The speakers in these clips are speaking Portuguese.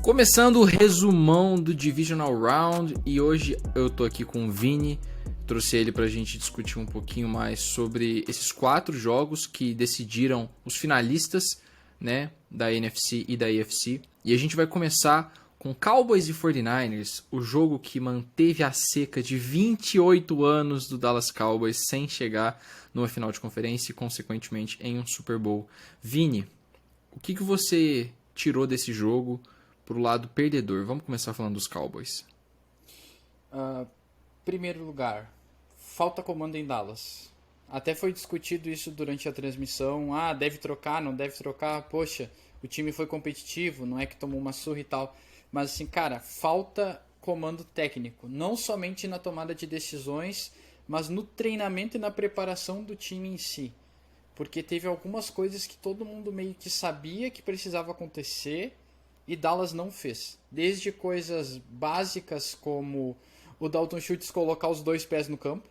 Começando o resumão do Divisional Round, e hoje eu tô aqui com o Vini, trouxe ele pra gente discutir um pouquinho mais sobre esses 4 jogos que decidiram os finalistas, né, da NFC e da AFC. E a gente vai começar com Cowboys e 49ers, o jogo que manteve a seca de 28 anos do Dallas Cowboys sem chegar numa final de conferência e, consequentemente, em um Super Bowl. Vini, o que você tirou desse jogo pro lado perdedor? Vamos começar falando dos Cowboys. Primeiro lugar, falta comando em Dallas. Até foi discutido isso durante a transmissão. Deve trocar, não deve trocar. Poxa, o time foi competitivo, não é que tomou uma surra e tal. Mas assim, cara, falta comando técnico. Não somente na tomada de decisões, mas no treinamento e na preparação do time em si. Porque teve algumas coisas que todo mundo meio que sabia que precisava acontecer e Dallas não fez. Desde coisas básicas como o Dalton Schultz colocar os 2 pés no campo.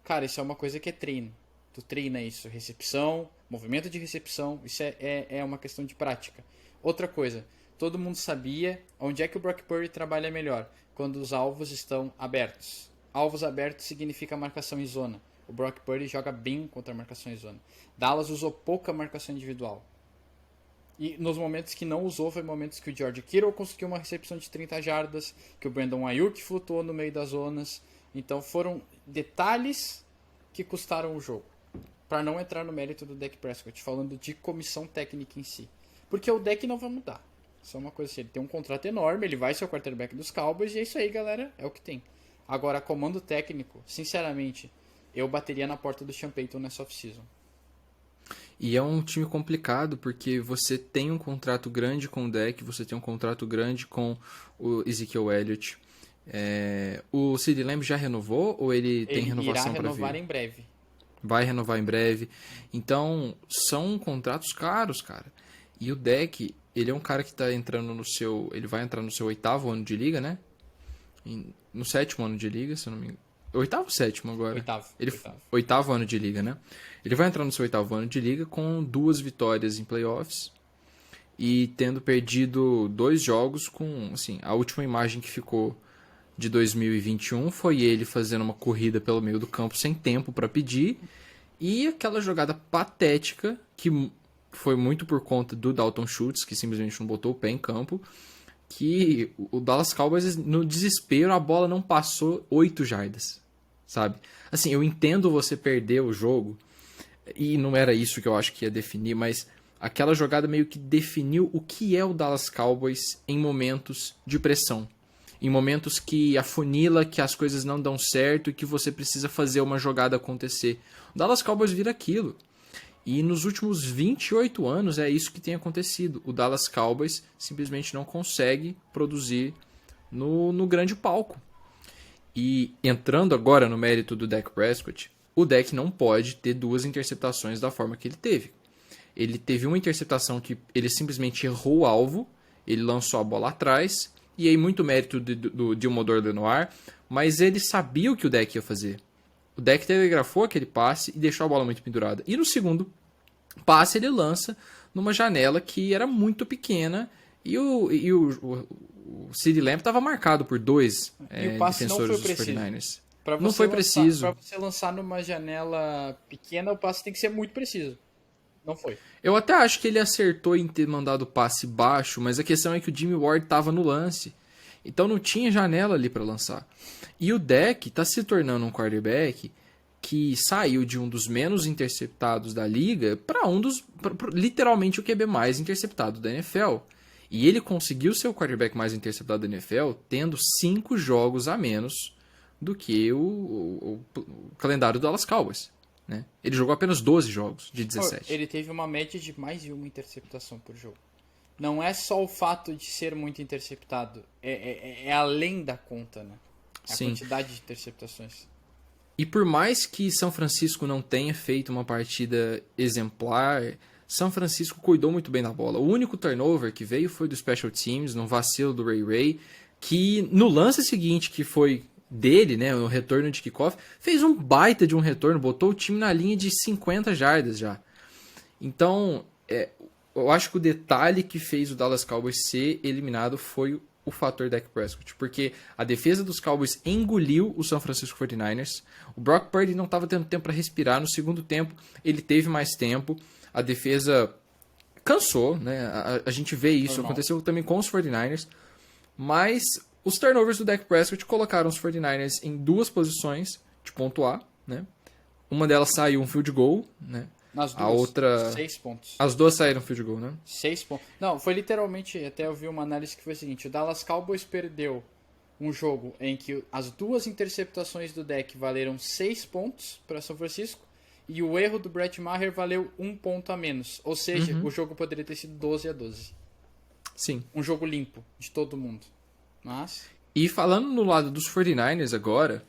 Cara, isso é uma coisa que é treino. Tu treina isso, recepção, movimento de recepção, isso é uma questão de prática. Outra coisa, todo mundo sabia onde é que o Brock Purdy trabalha melhor, quando os alvos estão abertos. Alvos abertos significa marcação em zona. O Brock Purdy joga bem contra a marcação em zona. Dallas usou pouca marcação individual. E nos momentos que não usou, foi momentos que o George Kittle conseguiu uma recepção de 30 jardas, que o Brandon Ayuk flutuou no meio das zonas. Então foram detalhes que custaram o jogo. Para não entrar no mérito do Dak Prescott, falando de comissão técnica em si. Porque o Dak não vai mudar. Isso é uma coisa assim, ele tem um contrato enorme, ele vai ser o quarterback dos Cowboys, e é isso aí, galera, é o que tem. Agora, comando técnico, sinceramente, eu bateria na porta do Sean Payton nessa off-season. E é um time complicado, porque você tem um contrato grande com o Dak, você tem um contrato grande com o Ezekiel Elliott. O CeeDee Lamb já renovou ou ele tem renovação para vir? Irá renovar em breve. Vai renovar em breve. Então, são contratos caros, cara. E o Dak, ele é um cara que tá entrando no seu... Ele vai entrar no seu 8º ano de liga, né? No 7º ano de liga, se eu não me engano. 8º ou 7º agora? 8º ano de liga, né? Ele vai entrar no seu 8º ano de liga com 2 vitórias em playoffs e tendo perdido 2 jogos com, assim, a última imagem que ficou de 2021 foi ele fazendo uma corrida pelo meio do campo sem tempo para pedir, e aquela jogada patética que foi muito por conta do Dalton Schultz, que simplesmente não botou o pé em campo, que o Dallas Cowboys, no desespero, a bola não passou 8 jardas, sabe? Assim, eu entendo você perder o jogo, e não era isso que eu acho que ia definir, mas aquela jogada meio que definiu o que é o Dallas Cowboys em momentos de pressão. Em momentos que afunila, que as coisas não dão certo e que você precisa fazer uma jogada acontecer. O Dallas Cowboys vira aquilo. E nos últimos 28 anos é isso que tem acontecido. O Dallas Cowboys simplesmente não consegue produzir no grande palco. E entrando agora no mérito do Dak Prescott, o Dak não pode ter 2 interceptações da forma que ele teve. Ele teve uma interceptação que ele simplesmente errou o alvo, ele lançou a bola atrás, e aí muito mérito do Gilmore Lenoir, mas ele sabia o que o Dak ia fazer. O Dak telegrafou aquele passe e deixou a bola muito pendurada. E no segundo passe ele lança numa janela que era muito pequena, e o CeeDee Lamb estava marcado por 2 defensores dos 49ers. Não foi preciso. Para você lançar numa janela pequena, o passe tem que ser muito preciso. Não foi. Eu até acho que ele acertou em ter mandado o passe baixo, mas a questão é que o Jimmy Ward estava no lance. Então não tinha janela ali para lançar. E o Dak está se tornando um quarterback que saiu de um dos menos interceptados da liga para literalmente o QB mais interceptado da NFL. E ele conseguiu ser o quarterback mais interceptado da NFL tendo 5 jogos a menos do que o calendário do Dallas Cowboys, né? Ele jogou apenas 12 jogos de 17. Ele teve uma média de mais de uma interceptação por jogo. Não é só o fato de ser muito interceptado, é além da conta, né? A Sim. quantidade de interceptações. E por mais que São Francisco não tenha feito uma partida exemplar, São Francisco cuidou muito bem da bola. O único turnover que veio foi do Special Teams, num vacilo do Ray, que no lance seguinte, que foi dele, né, o retorno de kickoff, fez um baita de um retorno, botou o time na linha de 50 jardas já. Então, eu acho que o detalhe que fez o Dallas Cowboys ser eliminado foi o fator Dak Prescott, porque a defesa dos Cowboys engoliu o San Francisco 49ers. O Brock Purdy não estava tendo tempo para respirar. No segundo tempo, ele teve mais tempo. A defesa cansou, né? A gente vê isso. Normal. Aconteceu também com os 49ers. Mas os turnovers do Dak Prescott colocaram os 49ers em duas posições de pontuar, né? Uma delas saiu um field goal, né? Nas duas, A outra... 6 pontos. As duas saíram field goal, né? 6 pontos. Não, foi literalmente, até eu vi uma análise que foi o seguinte, o Dallas Cowboys perdeu um jogo em que as duas interceptações do Dak valeram 6 pontos para São Francisco e o erro do Brett Maher valeu 1 ponto a menos. Ou seja, o jogo poderia ter sido 12-12. Sim. Um jogo limpo de todo mundo. Mas... E falando no lado dos 49ers agora,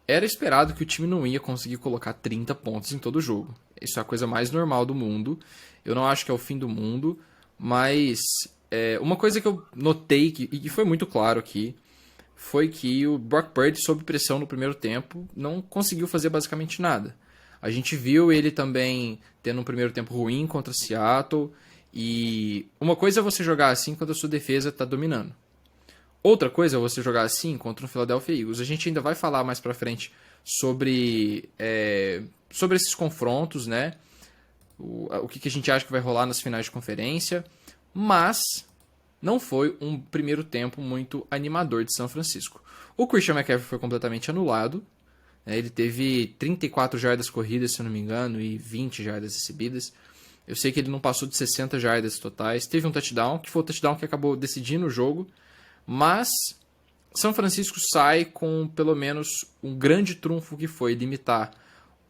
era esperado que o time não ia conseguir colocar 30 pontos em todo o jogo. Isso é a coisa mais normal do mundo. Eu não acho que é o fim do mundo, mas uma coisa que eu notei, e que foi muito claro aqui, foi que o Brock Purdy, sob pressão no primeiro tempo, não conseguiu fazer basicamente nada. A gente viu ele também tendo um primeiro tempo ruim contra Seattle, e uma coisa é você jogar assim quando a sua defesa está dominando. Outra coisa é você jogar assim contra o Philadelphia Eagles. A gente ainda vai falar mais pra frente sobre esses confrontos, né? O que a gente acha que vai rolar nas finais de conferência. Mas não foi um primeiro tempo muito animador de São Francisco. O Christian McCaffrey foi completamente anulado. Né? Ele teve 34 jardas corridas, se eu não me engano, e 20 jardas recebidas. Eu sei que ele não passou de 60 jardas totais. Teve um touchdown, que foi o touchdown que acabou decidindo o jogo. Mas São Francisco sai com pelo menos um grande trunfo que foi limitar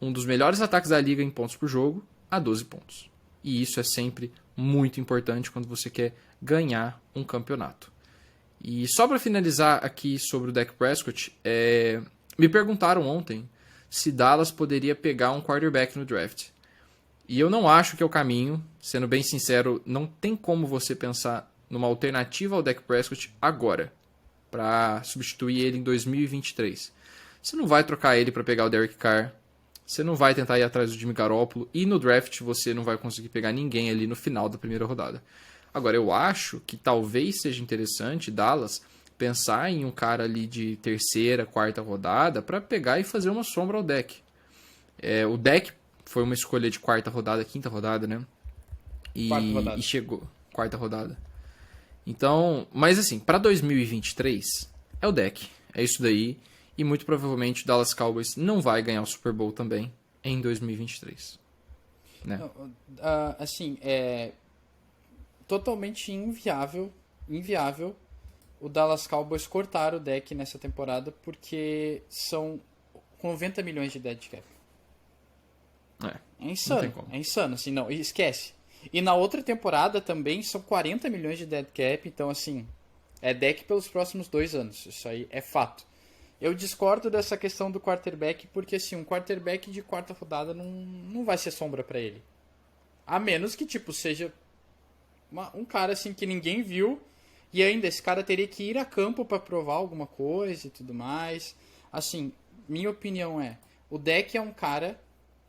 um dos melhores ataques da liga em pontos por jogo a 12 pontos. E isso é sempre muito importante quando você quer ganhar um campeonato. E só para finalizar aqui sobre o Dak Prescott, me perguntaram ontem se Dallas poderia pegar um quarterback no draft. E eu não acho que é o caminho, sendo bem sincero, não tem como você pensar numa alternativa ao Dak Prescott agora, para substituir ele em 2023. Você não vai trocar ele para pegar o Derek Carr, você não vai tentar ir atrás do Jimmy Garoppolo, e no draft você não vai conseguir pegar ninguém ali no final da primeira rodada. Agora, eu acho que talvez seja interessante Dallas pensar em um cara ali de terceira, quarta rodada para pegar e fazer uma sombra ao Dak. O Dak foi uma escolha de quarta rodada, quinta rodada, né? E chegou. Quarta rodada. Então, mas assim, para 2023 é o Dak, é isso daí, e muito provavelmente o Dallas Cowboys não vai ganhar o Super Bowl também em 2023, né? Assim, é totalmente inviável o Dallas Cowboys cortar o Dak nessa temporada, porque são 90 milhões de dead cap. É insano, assim, não, esquece. E na outra temporada também são 40 milhões de dead cap, então assim, é deck pelos próximos 2 anos, isso aí é fato. Eu discordo dessa questão do quarterback, porque assim, um quarterback de quarta rodada não vai ser sombra pra ele. A menos que, tipo, seja um cara assim que ninguém viu, e ainda esse cara teria que ir a campo pra provar alguma coisa e tudo mais. Assim, minha opinião o Dak é um cara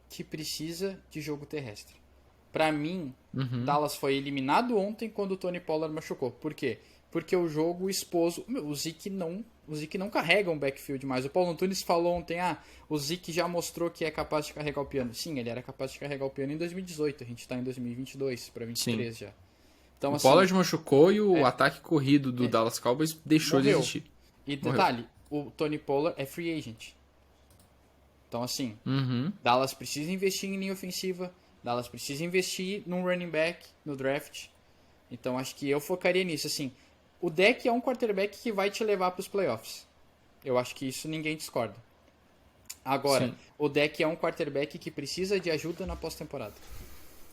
que precisa de jogo terrestre. Pra mim, Dallas foi eliminado ontem quando o Tony Pollard machucou. Por quê? Porque o jogo expôs... O Zeke não carrega um backfield mais. O Paulo Antunes falou ontem, o Zeke já mostrou que é capaz de carregar o piano. Sim, ele era capaz de carregar o piano em 2018. A gente tá em 2022 pra 23 já. Então, o Pollard machucou e o ataque corrido do Dallas Cowboys deixou de existir. E detalhe, o Tony Pollard é free agent. Então, assim, Dallas precisa investir em linha ofensiva, Dallas precisa investir num running back no draft. Então acho que eu focaria nisso. Assim, o Dak é um quarterback que vai te levar para os playoffs. Eu acho que isso ninguém discorda. Agora, sim, o Dak é um quarterback que precisa de ajuda na pós-temporada.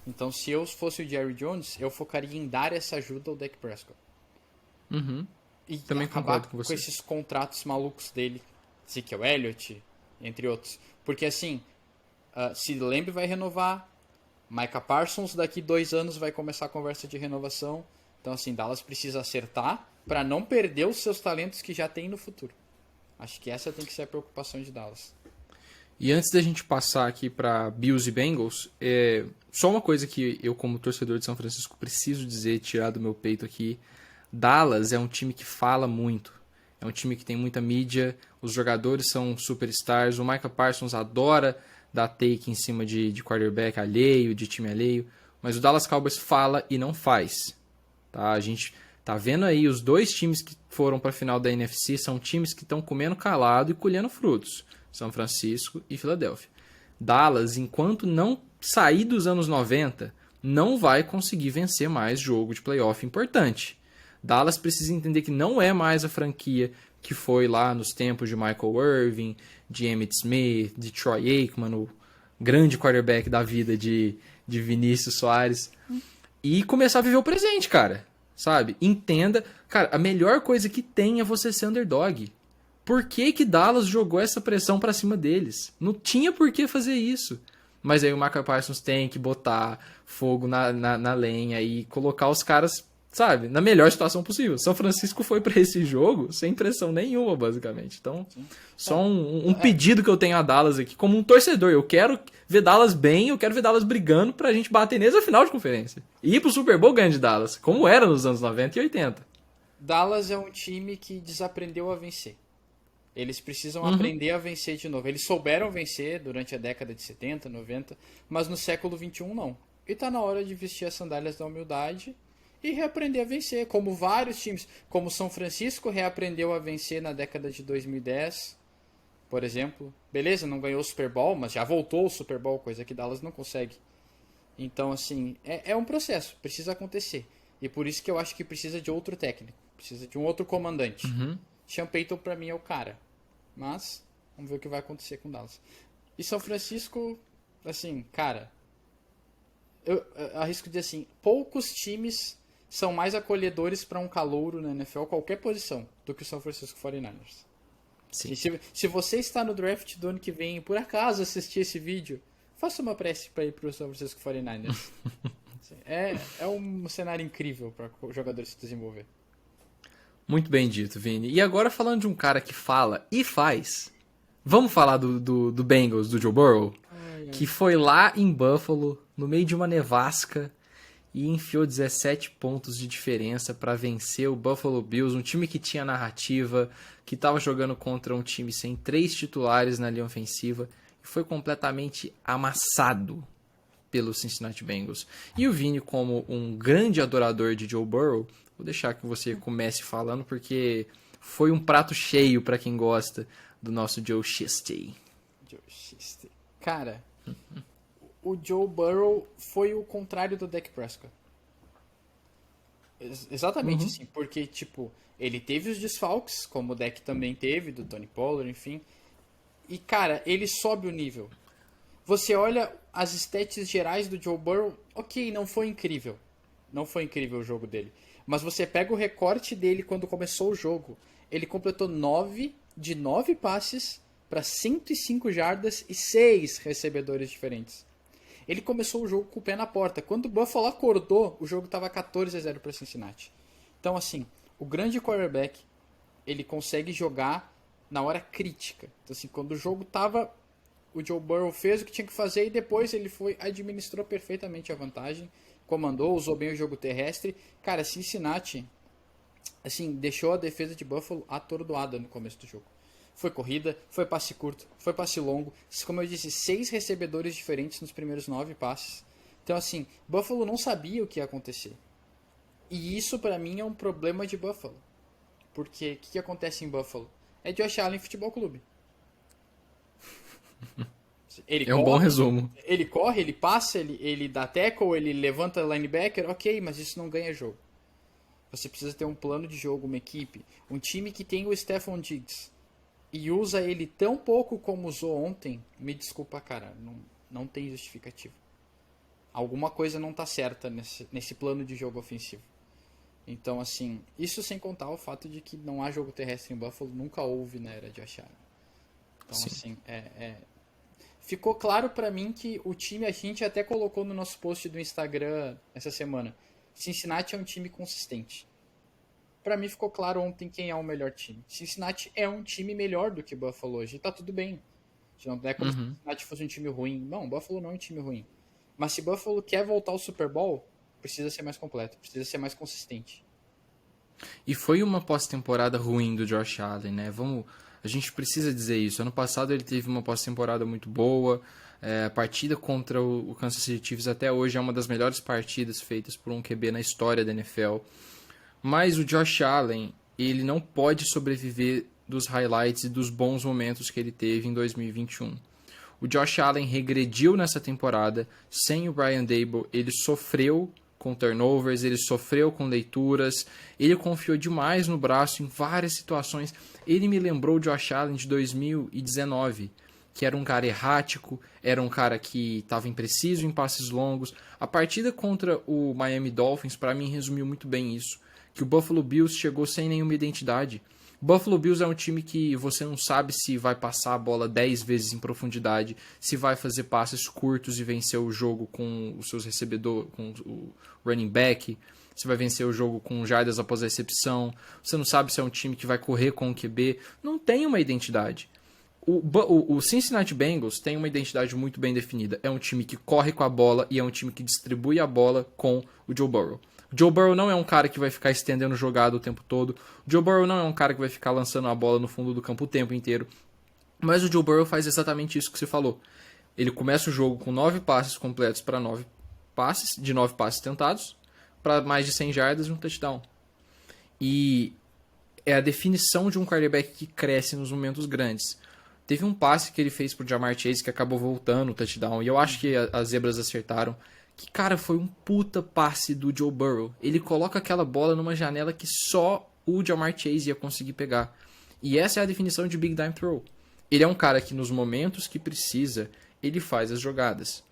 Então, se eu fosse o Jerry Jones, eu focaria em dar essa ajuda ao Dak Prescott. E também acabar com você. Esses contratos malucos dele, Ezekiel Elliott, entre outros. Porque assim, Sid Lamb vai renovar, Micah Parsons daqui 2 anos vai começar a conversa de renovação. Então assim, Dallas precisa acertar para não perder os seus talentos que já tem no futuro. Acho que essa tem que ser a preocupação de Dallas. E antes da gente passar aqui para Bills e Bengals, só uma coisa que eu, como torcedor de São Francisco, preciso dizer, tirar do meu peito aqui. Dallas é um time que fala muito. É um time que tem muita mídia, os jogadores são superstars, o Micah Parsons adora dar take em cima de quarterback alheio, de time alheio, mas o Dallas Cowboys fala e não faz. Tá? A gente tá vendo aí os dois times que foram para a final da NFC, são times que estão comendo calado e colhendo frutos. São Francisco e Filadélfia. Dallas, enquanto não sair dos anos 90, não vai conseguir vencer mais jogo de playoff importante. Dallas precisa entender que não é mais a franquia que foi lá nos tempos de Michael Irvin, de Emmitt Smith, de Troy Aikman, o grande quarterback da vida de Vinícius Soares. E começar a viver o presente, cara. Sabe? Entenda. Cara, a melhor coisa que tem é você ser underdog. Por que que Dallas jogou essa pressão pra cima deles? Não tinha por que fazer isso. Mas aí o Micah Parsons tem que botar fogo na lenha e colocar os caras, sabe, na melhor situação possível. São Francisco foi pra esse jogo sem pressão nenhuma, basicamente. Então, só um pedido que eu tenho a Dallas aqui, como um torcedor. Eu quero ver Dallas bem, eu quero ver Dallas brigando pra gente bater neles na final de conferência. E ir pro Super Bowl ganhando de Dallas, como era nos anos 90 e 80. Dallas é um time que desaprendeu a vencer. Eles precisam aprender a vencer de novo. Eles souberam vencer durante a década de 70, 90, mas no século 21 não. E tá na hora de vestir as sandálias da humildade e reaprender a vencer, como vários times, como São Francisco reaprendeu a vencer na década de 2010, por exemplo. Beleza, não ganhou o Super Bowl, mas já voltou o Super Bowl, coisa que Dallas não consegue. Então, assim, é um processo, precisa acontecer. E por isso que eu acho que precisa de outro técnico, precisa de um outro comandante. Sean Payton, pra mim, é o cara. Mas, vamos ver o que vai acontecer com Dallas. E São Francisco, assim, cara, eu arrisco dizer assim, poucos times são mais acolhedores para um calouro na NFL, qualquer posição, do que o São Francisco 49ers. Sim. Se você está no draft do ano que vem e por acaso assistir esse vídeo, faça uma prece para ir para o São Francisco 49ers. É um cenário incrível para o jogador se desenvolver. Muito bem dito, Vini. E agora falando de um cara que fala e faz, vamos falar do Bengals, do Joe Burrow, que foi lá em Buffalo, no meio de uma nevasca, e enfiou 17 pontos de diferença para vencer o Buffalo Bills, um time que tinha narrativa, que estava jogando contra um time sem 3 titulares na linha ofensiva, e foi completamente amassado pelo Cincinnati Bengals. E o Vini, como um grande adorador de Joe Burrow, vou deixar que você comece falando, porque foi um prato cheio para quem gosta do nosso Joe Shiesty. Cara, o Joe Burrow foi o contrário do Dak Prescott. Exatamente assim, porque, tipo, ele teve os desfalques, como o Dak também teve, do Tony Pollard, enfim. E, cara, ele sobe o nível. Você olha as stats gerais do Joe Burrow, ok, não foi incrível. Não foi incrível o jogo dele. Mas você pega o recorte dele quando começou o jogo. Ele completou 9 de 9 passes para 105 jardas e 6 recebedores diferentes. Ele começou o jogo com o pé na porta. Quando o Buffalo acordou, o jogo estava 14-0 para Cincinnati. Então, assim, o grande quarterback, ele consegue jogar na hora crítica. Então, assim, quando o jogo estava... O Joe Burrow fez o que tinha que fazer e depois ele administrou perfeitamente a vantagem, comandou, usou bem o jogo terrestre. Cara, Cincinnati, assim, deixou a defesa de Buffalo atordoada no começo do jogo. Foi corrida, foi passe curto, foi passe longo. Como eu disse, 6 recebedores diferentes nos primeiros 9 passes. Então, assim, Buffalo não sabia o que ia acontecer. E isso, pra mim, é um problema de Buffalo. Porque o que acontece em Buffalo? É Josh Allen Futebol Clube. Ele corre, bom resumo. Ele corre, ele passa, ele dá tackle, ele levanta linebacker, ok, mas isso não ganha jogo. Você precisa ter um plano de jogo, uma equipe, um time que tem o Stephon Diggs e usa ele tão pouco como usou ontem. Me desculpa, cara, não tem justificativa. Alguma coisa não tá certa nesse plano de jogo ofensivo. Então, assim, isso sem contar o fato de que não há jogo terrestre em Buffalo, nunca houve na era de Josh Allen. Então, sim, assim, ficou claro pra mim que o time, a gente até colocou no nosso post do Instagram essa semana, Cincinnati é um time consistente. Pra mim ficou claro ontem quem é o melhor time. Cincinnati é um time melhor do que Buffalo hoje, e tá tudo bem. Não é como se o Cincinnati fosse um time ruim. Não, o Buffalo não é um time ruim. Mas se o Buffalo quer voltar ao Super Bowl, precisa ser mais completo, precisa ser mais consistente. E foi uma pós-temporada ruim do Josh Allen, né? A gente precisa dizer isso. Ano passado ele teve uma pós-temporada muito boa. A partida contra o Kansas City Chiefs até hoje é uma das melhores partidas feitas por um QB na história da NFL. Mas o Josh Allen, ele não pode sobreviver dos highlights e dos bons momentos que ele teve em 2021. O Josh Allen regrediu nessa temporada. Sem o Brian Daboll, ele sofreu com turnovers, ele sofreu com leituras, ele confiou demais no braço em várias situações. Ele me lembrou o Josh Allen de 2019, que era um cara errático, era um cara que estava impreciso em passes longos. A partida contra o Miami Dolphins, para mim, resumiu muito bem isso, que o Buffalo Bills chegou sem nenhuma identidade. O Buffalo Bills é um time que você não sabe se vai passar a bola 10 vezes em profundidade, se vai fazer passes curtos e vencer o jogo com os seus recebedores, com o running back, se vai vencer o jogo com jardas após a recepção. Você não sabe se é um time que vai correr com o QB. Não tem uma identidade. O Cincinnati Bengals tem uma identidade muito bem definida. É um time que corre com a bola e é um time que distribui a bola com o Joe Burrow. O Joe Burrow não é um cara que vai ficar estendendo jogada o tempo todo. O Joe Burrow não é um cara que vai ficar lançando a bola no fundo do campo o tempo inteiro. Mas o Joe Burrow faz exatamente isso que você falou. Ele começa o jogo com 9 passes completos para 9 passes, de 9 passes tentados, para mais de 100 jardas e um touchdown. E é a definição de um quarterback que cresce nos momentos grandes. Teve um passe que ele fez pro Ja'Marr Chase que acabou voltando o touchdown. E eu acho que as zebras acertaram. Que, cara, foi um puta passe do Joe Burrow. Ele coloca aquela bola numa janela que só o Ja'Marr Chase ia conseguir pegar. E essa é a definição de Big Time Throw. Ele é um cara que nos momentos que precisa, ele faz as jogadas.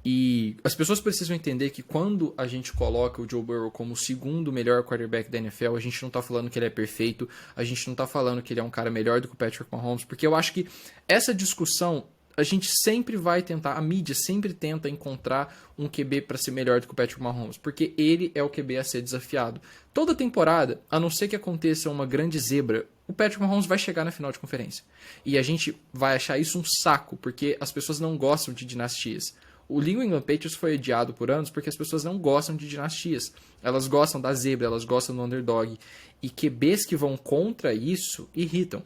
E as pessoas precisam entender que quando a gente coloca o Joe Burrow como o segundo melhor quarterback da NFL, a gente não tá falando que ele é perfeito, a gente não tá falando que ele é um cara melhor do que o Patrick Mahomes, porque eu acho que essa discussão a gente sempre vai tentar, a mídia sempre tenta encontrar um QB para ser melhor do que o Patrick Mahomes, porque ele é o QB a ser desafiado. Toda temporada, a não ser que aconteça uma grande zebra, o Patrick Mahomes vai chegar na final de conferência. E a gente vai achar isso um saco, porque as pessoas não gostam de dinastias. O New England Patriots foi odiado por anos porque as pessoas não gostam de dinastias. Elas gostam da zebra, elas gostam do underdog. E QBs que vão contra isso irritam.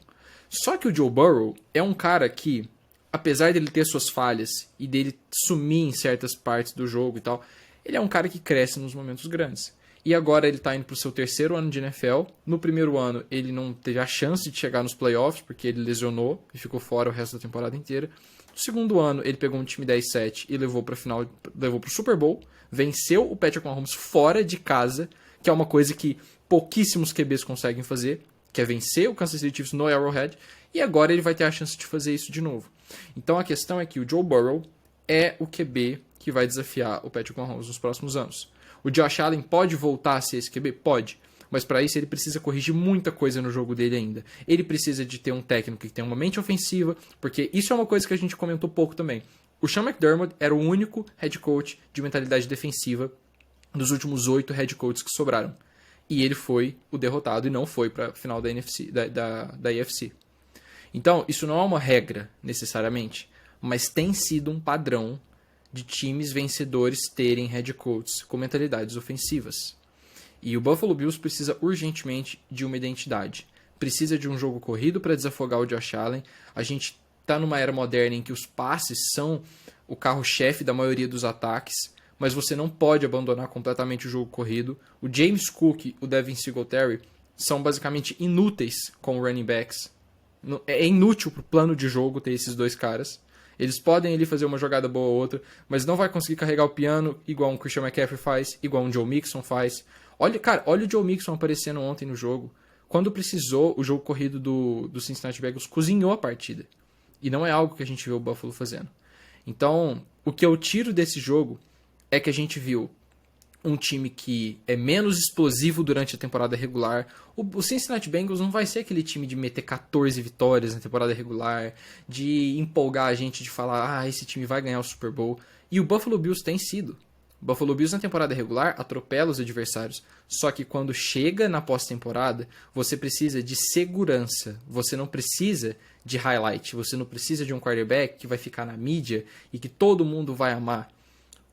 Só que o Joe Burrow é um cara que, apesar dele ter suas falhas e dele sumir em certas partes do jogo e tal, ele é um cara que cresce nos momentos grandes. E agora ele está indo para o seu terceiro ano de NFL. No primeiro ano ele não teve a chance de chegar nos playoffs, porque ele lesionou e ficou fora o resto da temporada inteira. No segundo ano ele pegou um time 10-7 e levou para o Super Bowl, venceu o Patrick Mahomes fora de casa, que é uma coisa que pouquíssimos QBs conseguem fazer, que é vencer o Kansas City Chiefs no Arrowhead, e agora ele vai ter a chance de fazer isso de novo. Então a questão é que o Joe Burrow é o QB que vai desafiar o Patrick Mahomes nos próximos anos. O Josh Allen pode voltar a ser esse QB? Pode. Mas para isso ele precisa corrigir muita coisa no jogo dele ainda. Ele precisa de ter um técnico que tenha uma mente ofensiva, porque isso é uma coisa que a gente comentou pouco também. O Sean McDermott era o único head coach de mentalidade defensiva dos últimos 8 head coaches que sobraram. E ele foi o derrotado e não foi para a final da AFC. Então, isso não é uma regra, necessariamente, mas tem sido um padrão de times vencedores terem head coaches com mentalidades ofensivas. E o Buffalo Bills precisa urgentemente de uma identidade. Precisa de um jogo corrido para desafogar o Josh Allen. A gente está numa era moderna em que os passes são o carro-chefe da maioria dos ataques, mas você não pode abandonar completamente o jogo corrido. O James Cook e o Devin Singletary são basicamente inúteis como running backs. É inútil para o plano de jogo ter esses dois caras. Eles podem ali fazer uma jogada boa ou outra, mas não vai conseguir carregar o piano igual um Christian McCaffrey faz, igual um Joe Mixon faz. Olha o Joe Mixon aparecendo ontem no jogo. Quando precisou, o jogo corrido do Cincinnati Bengals cozinhou a partida. E não é algo que a gente vê o Buffalo fazendo. Então, o que eu tiro desse jogo é que a gente viu um time que é menos explosivo durante a temporada regular. O Cincinnati Bengals não vai ser aquele time de meter 14 vitórias na temporada regular, de empolgar a gente, de falar, esse time vai ganhar o Super Bowl. E o Buffalo Bills tem sido. O Buffalo Bills na temporada regular atropela os adversários. Só que quando chega na pós-temporada, você precisa de segurança. Você não precisa de highlight. Você não precisa de um quarterback que vai ficar na mídia e que todo mundo vai amar.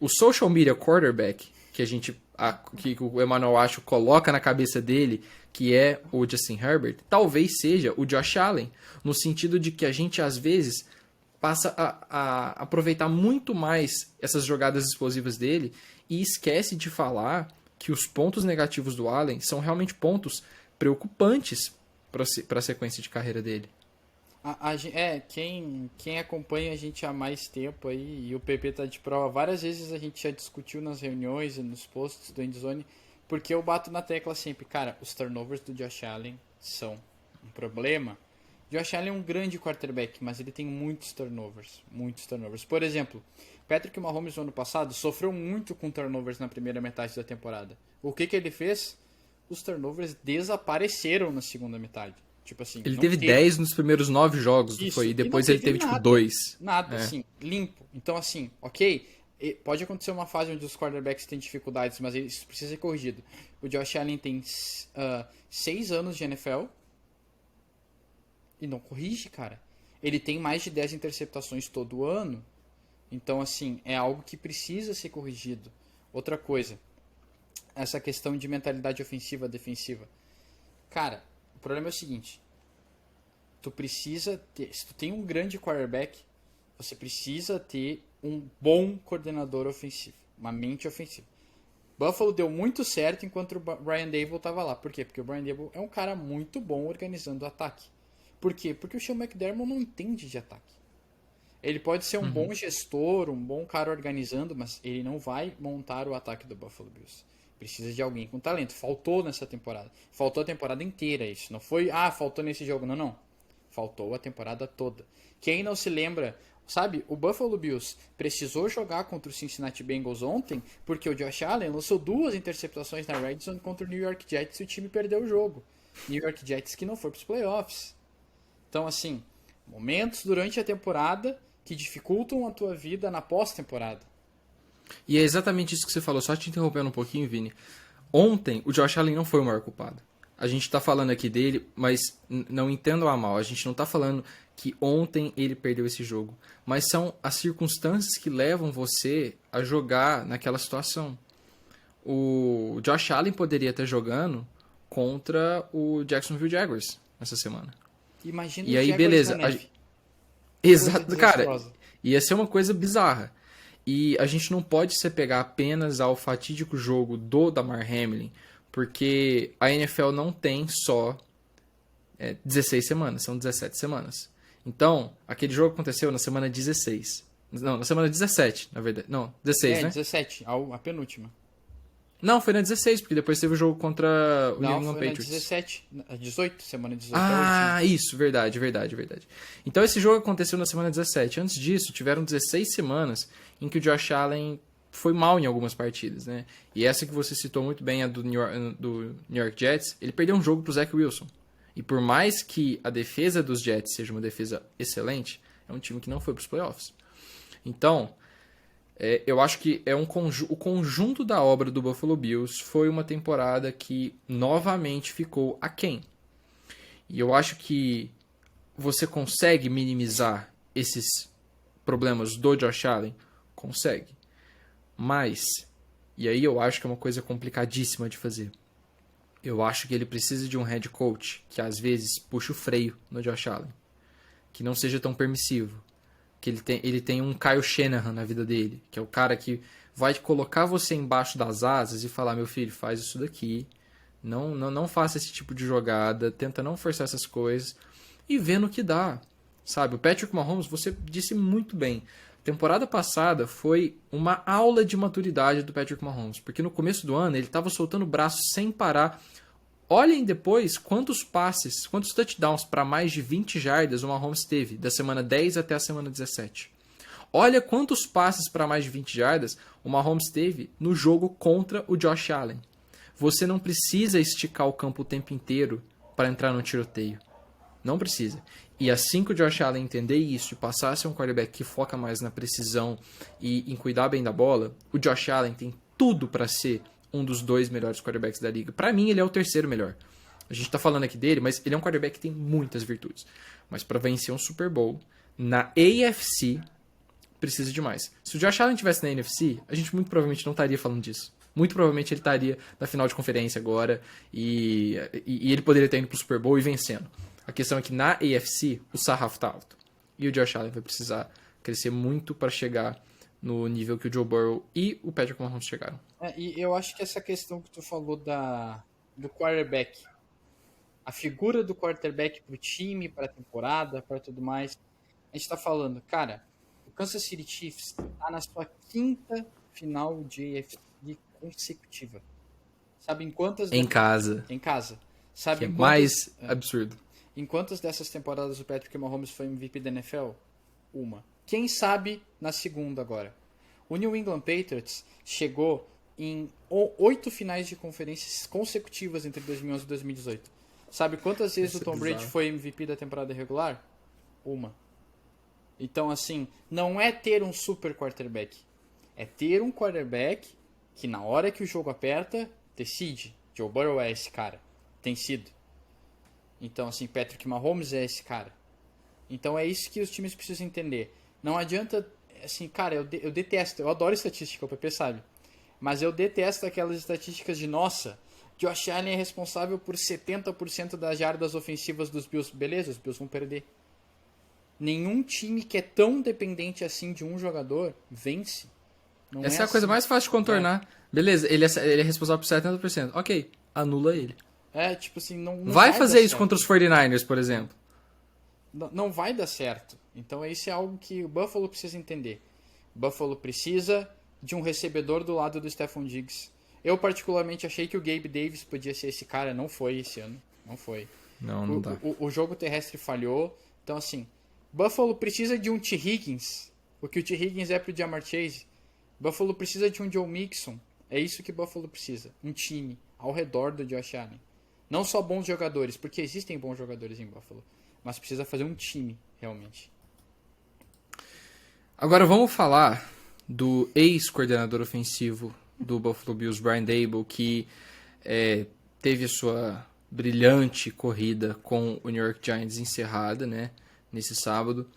O social media quarterback, que o Emmanuel Acho coloca na cabeça dele, que é o Justin Herbert, talvez seja o Josh Allen. No sentido de que a gente, às vezes, passa a aproveitar muito mais essas jogadas explosivas dele e esquece de falar que os pontos negativos do Allen são realmente pontos preocupantes para a sequência de carreira dele. Quem acompanha a gente há mais tempo aí, e o PP tá de prova, várias vezes a gente já discutiu nas reuniões e nos posts do Endzone, porque eu bato na tecla sempre, cara, os turnovers do Josh Allen são um problema. Josh Allen é um grande quarterback, mas ele tem muitos turnovers. Por exemplo, Patrick Mahomes no ano passado sofreu muito com turnovers na primeira metade da temporada. O que ele fez? Os turnovers desapareceram na segunda metade. Tipo assim, ele teve 10 nos primeiros 9 jogos, isso, foi? E depois ele teve, nada, tipo, 2. Nada, assim, limpo. Então, assim, ok, pode acontecer uma fase onde os quarterbacks têm dificuldades, mas isso precisa ser corrigido. O Josh Allen tem 6 anos de NFL e não corrige, cara. Ele tem mais de 10 interceptações todo ano. Então, assim, é algo que precisa ser corrigido. Outra coisa, essa questão de mentalidade ofensiva, defensiva. Cara, o problema é o seguinte. Tu precisa ter... Se tu tem um grande quarterback, você precisa ter um bom coordenador ofensivo. Uma mente ofensiva. Buffalo deu muito certo enquanto o Brian Daboll estava lá. Por quê? Porque o Brian Daboll é um cara muito bom organizando o ataque. Por quê? Porque o Sean McDermott não entende de ataque. Ele pode ser um bom gestor, um bom cara organizando, mas ele não vai montar o ataque do Buffalo Bills. Precisa de alguém com talento. Faltou nessa temporada. Faltou a temporada inteira isso. Não foi, faltou nesse jogo. Não. Faltou a temporada toda. Quem não se lembra, sabe, o Buffalo Bills precisou jogar contra o Cincinnati Bengals ontem porque o Josh Allen lançou 2 interceptações na red zone contra o New York Jets e o time perdeu o jogo. New York Jets que não foi para os playoffs. Então, assim, momentos durante a temporada que dificultam a tua vida na pós-temporada. E é exatamente isso que você falou, só te interrompendo um pouquinho, Vini. Ontem, o Josh Allen não foi o maior culpado. A gente tá falando aqui dele, mas não entendam a mal. A gente não tá falando que ontem ele perdeu esse jogo. Mas são as circunstâncias que levam você a jogar naquela situação. O Josh Allen poderia estar jogando contra o Jacksonville Jaguars essa semana. Imagina e aí, beleza. Exato, cara. Ia ser uma coisa bizarra. E a gente não pode se pegar apenas ao fatídico jogo do Damar Hamlin, porque a NFL não tem só 16 semanas, são 17 semanas. Então, aquele jogo aconteceu na semana 16. Não, na semana 17, na verdade. Não, 16, né? 17, a penúltima. Não, foi na 16, porque depois teve o jogo contra o New England Patriots. Não, foi na 17, 18, semana 18. Isso, verdade. Então esse jogo aconteceu na semana 17. Antes disso, tiveram 16 semanas em que o Josh Allen foi mal em algumas partidas, né? E essa que você citou muito bem, a do New York Jets, ele perdeu um jogo pro Zach Wilson. E por mais que a defesa dos Jets seja uma defesa excelente, é um time que não foi pros playoffs. Então... eu acho que o conjunto da obra do Buffalo Bills foi uma temporada que novamente ficou aquém. E eu acho que você consegue minimizar esses problemas do Josh Allen? Consegue. Mas, e aí eu acho que é uma coisa complicadíssima de fazer. Eu acho que ele precisa de um head coach que às vezes puxe o freio no Josh Allen. Que não seja tão permissivo. Que ele tem um Kyle Shanahan na vida dele, que é o cara que vai colocar você embaixo das asas e falar, meu filho, faz isso daqui, não faça esse tipo de jogada, tenta não forçar essas coisas e vê no que dá, sabe? O Patrick Mahomes, você disse muito bem, temporada passada foi uma aula de maturidade do Patrick Mahomes, porque no começo do ano ele estava soltando o braço sem parar. Olhem depois quantos passes, quantos touchdowns para mais de 20 jardas o Mahomes teve, da semana 10 até a semana 17. Olha quantos passes para mais de 20 jardas o Mahomes teve no jogo contra o Josh Allen. Você não precisa esticar o campo o tempo inteiro para entrar no tiroteio. Não precisa. E assim que o Josh Allen entender isso e passar a ser um quarterback que foca mais na precisão e em cuidar bem da bola, o Josh Allen tem tudo para ser um dos 2 melhores quarterbacks da liga. Para mim, ele é o 3º melhor. A gente tá falando aqui dele, mas ele é um quarterback que tem muitas virtudes. Mas para vencer um Super Bowl na AFC, precisa de mais. Se o Josh Allen estivesse na NFC, a gente muito provavelmente não estaria falando disso. Muito provavelmente ele estaria na final de conferência agora e ele poderia ter ido pro Super Bowl e vencendo. A questão é que na AFC o sarrafo tá alto. E o Josh Allen vai precisar crescer muito para chegar no nível que o Joe Burrow e o Patrick Mahomes chegaram. E eu acho que essa questão que tu falou do quarterback, a figura do quarterback pro time, pra temporada, pra tudo mais, a gente tá falando, cara, o Kansas City Chiefs tá na sua 5ª final de AFC consecutiva. Sabe em quantas... Em casa. Em casa. Sabe Que é em quantas... mais absurdo. Em quantas dessas temporadas o Patrick Mahomes foi MVP da NFL? Uma. Quem sabe na segunda agora? O New England Patriots chegou em 8 finais de conferências consecutivas entre 2011 e 2018. Sabe quantas vezes o Tom Brady foi MVP da temporada regular? Uma. Então, assim, não é ter um super quarterback. É ter um quarterback que na hora que o jogo aperta, decide. Joe Burrow é esse cara. Tem sido. Então, assim, Patrick Mahomes é esse cara. Então é isso que os times precisam entender. Não adianta, assim, cara, eu detesto, eu adoro estatística, o PP sabe. Mas eu detesto aquelas estatísticas de, nossa, Josh Allen é responsável por 70% das jardas ofensivas dos Bills. Beleza, os Bills vão perder. Nenhum time que é tão dependente assim de um jogador vence. Não Essa é a assim. coisa mais fácil de contornar. Beleza, ele é responsável por 70%. Ok, anula ele. Tipo assim, não vai fazer isso certo. contra os 49ers, por exemplo. Não vai dar certo. Então isso é algo que o Buffalo precisa entender. O Buffalo precisa de um recebedor do lado do Stephon Diggs. Eu particularmente achei que o Gabe Davis podia ser esse cara. Não foi esse ano. Não foi. Não dá. O jogo terrestre falhou. Então assim, Buffalo precisa de um T. Higgins. O que o T. Higgins é pro Ja'Marr Chase. Buffalo precisa de um Joe Mixon. É isso que Buffalo precisa. Um time ao redor do Josh Allen. Não só bons jogadores, porque existem bons jogadores em Buffalo. Mas precisa fazer um time, realmente. Agora vamos falar do ex-coordenador ofensivo do Buffalo Bills, Brian Daboll, que teve a sua brilhante corrida com o New York Giants encerrada, né, nesse sábado.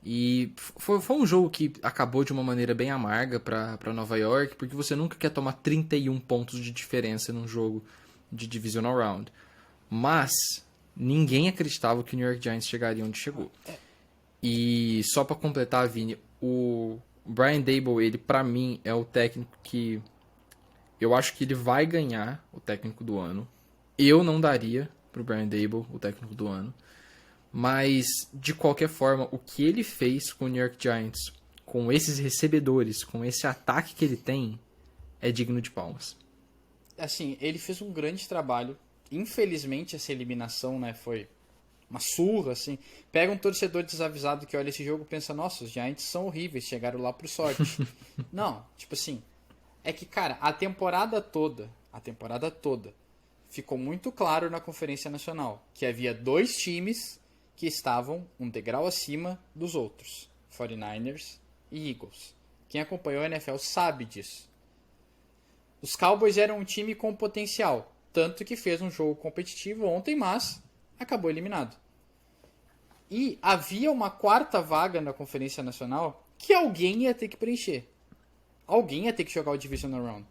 E foi um jogo que acabou de uma maneira bem amarga para Nova York, porque você nunca quer tomar 31 pontos de diferença num jogo de Divisional Round. Mas ninguém acreditava que o New York Giants chegaria onde chegou. E só para completar, Vini, o Brian Daboll, ele para mim é o técnico que eu acho que ele vai ganhar o técnico do ano. Eu não daria pro Brian Daboll o técnico do ano. Mas, de qualquer forma, o que ele fez com o New York Giants, com esses recebedores, com esse ataque que ele tem, é digno de palmas. Assim, ele fez um grande trabalho. Infelizmente, essa eliminação, né, foi uma surra, assim. Pega um torcedor desavisado que olha esse jogo e pensa, nossa, os Giants são horríveis, chegaram lá por sorte. Não, tipo assim, é que, cara, a temporada toda, ficou muito claro na Conferência Nacional que havia 2 times que estavam um degrau acima dos outros, 49ers e Eagles. Quem acompanhou a NFL sabe disso. Os Cowboys eram um time com potencial, tanto que fez um jogo competitivo ontem, mas acabou eliminado. E havia uma 4ª vaga na Conferência Nacional que alguém ia ter que preencher. Alguém ia ter que jogar o Divisional Round.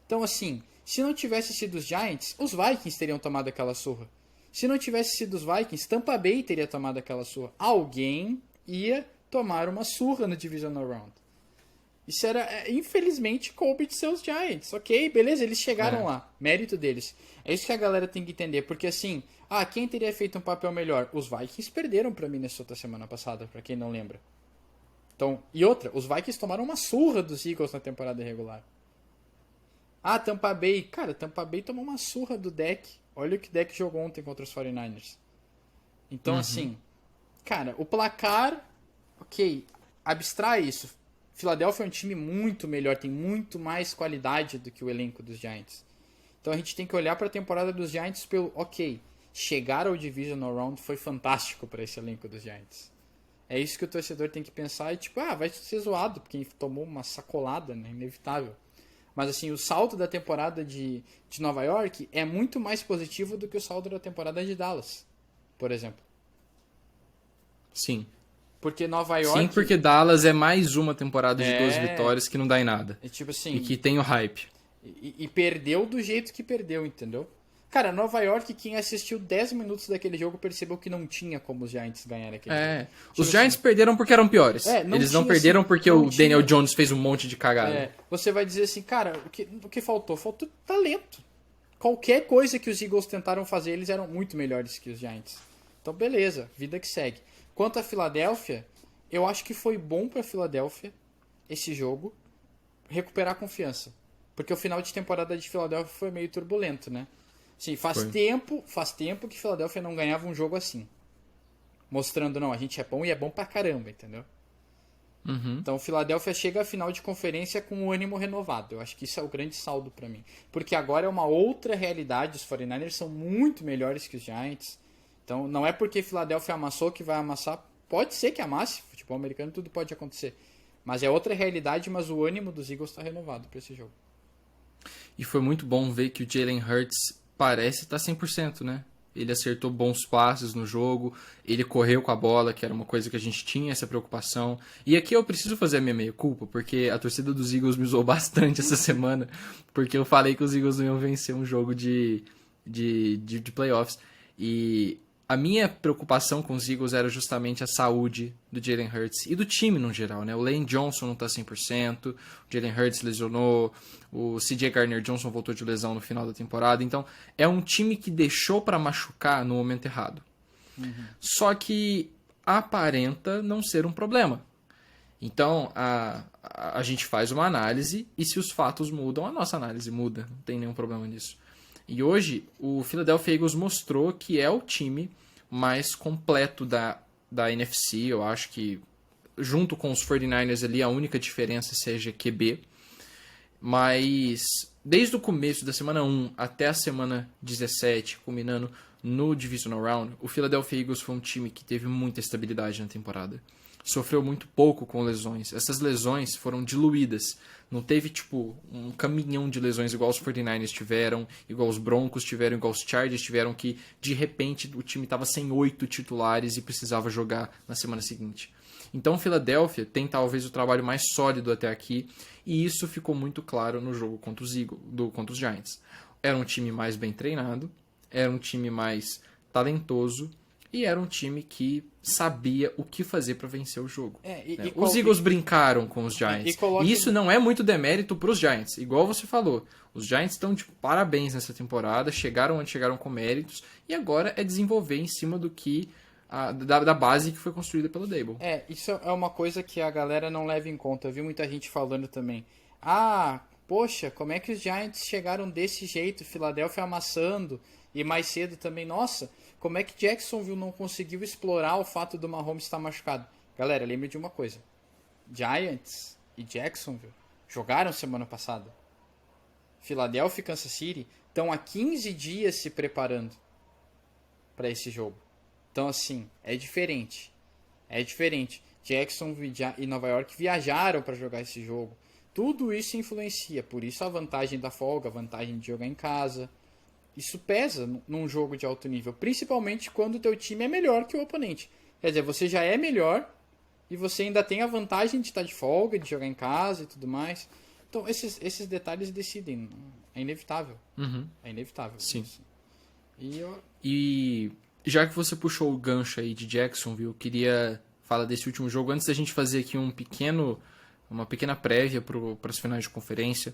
Então, assim, se não tivesse sido os Giants, os Vikings teriam tomado aquela surra. Se não tivesse sido os Vikings, Tampa Bay teria tomado aquela surra. Alguém ia tomar uma surra no Divisional Round. Isso era, infelizmente, coube de seus Giants. Ok, beleza, eles chegaram lá. Mérito deles. É isso que a galera tem que entender. Porque assim, quem teria feito um papel melhor? Os Vikings perderam pra Minnesota semana passada, pra quem não lembra. Então, e outra, os Vikings tomaram uma surra dos Eagles na temporada regular. Tampa Bay. Cara, Tampa Bay tomou uma surra do Dak. Olha o que o Dak jogou ontem contra os 49ers. Então, assim, cara, o placar, ok, abstrai isso. Philadelphia é um time muito melhor, tem muito mais qualidade do que o elenco dos Giants. Então a gente tem que olhar para a temporada dos Giants pelo, ok, chegar ao Divisional Round foi fantástico para esse elenco dos Giants. É isso que o torcedor tem que pensar e tipo, vai ser zoado, porque tomou uma sacolada, né? Inevitável. Mas assim, o saldo da temporada de Nova York é muito mais positivo do que o saldo da temporada de Dallas, por exemplo. Sim. Porque Nova York... Sim, porque Dallas é mais uma temporada de 2 vitórias que não dá em nada. Tipo assim, e que tem o hype. E perdeu do jeito que perdeu, entendeu? Cara, Nova York, quem assistiu 10 minutos daquele jogo percebeu que não tinha como os Giants ganharem aquele jogo. Tipo os Giants perderam porque eram piores. Eles não perderam assim, porque o Daniel Jones fez um monte de cagada. Você vai dizer assim, cara, o que faltou? Faltou talento. Qualquer coisa que os Eagles tentaram fazer, eles eram muito melhores que os Giants. Então, beleza, vida que segue. Quanto a Filadélfia, eu acho que foi bom pra Filadélfia esse jogo recuperar a confiança. Porque o final de temporada de Filadélfia foi meio turbulento, né? Sim, faz tempo que Filadélfia não ganhava um jogo assim. Mostrando, não, a gente é bom e é bom pra caramba, entendeu? Uhum. Então, Filadélfia chega à final de conferência com o ânimo renovado. Eu acho que isso é o grande saldo pra mim. Porque agora é uma outra realidade. Os 49ers são muito melhores que os Giants. Então, não é porque Filadélfia amassou que vai amassar. Pode ser que amasse. Futebol americano, tudo pode acontecer. Mas é outra realidade, mas o ânimo dos Eagles está renovado pra esse jogo. E foi muito bom ver que o Jalen Hurts parece estar 100%, né? Ele acertou bons passes no jogo, ele correu com a bola, que era uma coisa que a gente tinha essa preocupação. E aqui eu preciso fazer a minha meia-culpa, porque a torcida dos Eagles me usou bastante essa semana, porque eu falei que os Eagles não iam vencer um jogo de playoffs. E a minha preocupação com os Eagles era justamente a saúde do Jalen Hurts e do time no geral, né? O Lane Johnson não tá 100%, o Jalen Hurts lesionou, o CJ Gardner-Johnson voltou de lesão no final da temporada, então é um time que deixou para machucar no momento errado. Uhum. Só que aparenta não ser um problema. Então a gente faz uma análise e se os fatos mudam, a nossa análise muda, não tem nenhum problema nisso. E hoje o Philadelphia Eagles mostrou que é o time mais completo da NFC. Eu acho que junto com os 49ers ali a única diferença seja QB. Mas desde o começo da semana 1 até a semana 17, culminando no Divisional Round, o Philadelphia Eagles foi um time que teve muita estabilidade na temporada. Sofreu muito pouco com lesões. Essas lesões foram diluídas. Não teve, tipo, um caminhão de lesões igual os 49ers tiveram, igual os Broncos tiveram, igual os Chargers tiveram, que de repente o time estava sem 8 titulares e precisava jogar na semana seguinte. Então, Philadelphia tem talvez o trabalho mais sólido até aqui, e isso ficou muito claro no jogo contra os Giants. Era um time mais bem treinado, era um time mais talentoso, e era um time que sabia o que fazer para vencer o jogo. Os Eagles brincaram com os Giants. E isso não é muito demérito para os Giants. Igual você falou, os Giants estão de parabéns nessa temporada, chegaram onde chegaram com méritos, e agora é desenvolver em cima do que da base que foi construída pelo Daboll. Isso é uma coisa que a galera não leva em conta. Eu vi muita gente falando também. Poxa, como é que os Giants chegaram desse jeito, Philadelphia amassando, e mais cedo também, nossa, como é que Jacksonville não conseguiu explorar o fato do Mahomes estar machucado? Galera, lembre de uma coisa. Giants e Jacksonville jogaram semana passada. Philadelphia e Kansas City estão há 15 dias se preparando para esse jogo. Então, assim, é diferente. É diferente. Jacksonville e Nova York viajaram para jogar esse jogo. Tudo isso influencia. Por isso a vantagem da folga, a vantagem de jogar em casa. Isso pesa num jogo de alto nível, principalmente quando o teu time é melhor que o oponente. Quer dizer, você já é melhor e você ainda tem a vantagem de estar de folga, de jogar em casa e tudo mais. Então, esses detalhes decidem. É inevitável. Uhum. É inevitável. Sim. E já que você puxou o gancho aí de Jacksonville, eu queria falar desse último jogo. Antes da gente fazer aqui uma pequena prévia para as finais de conferência,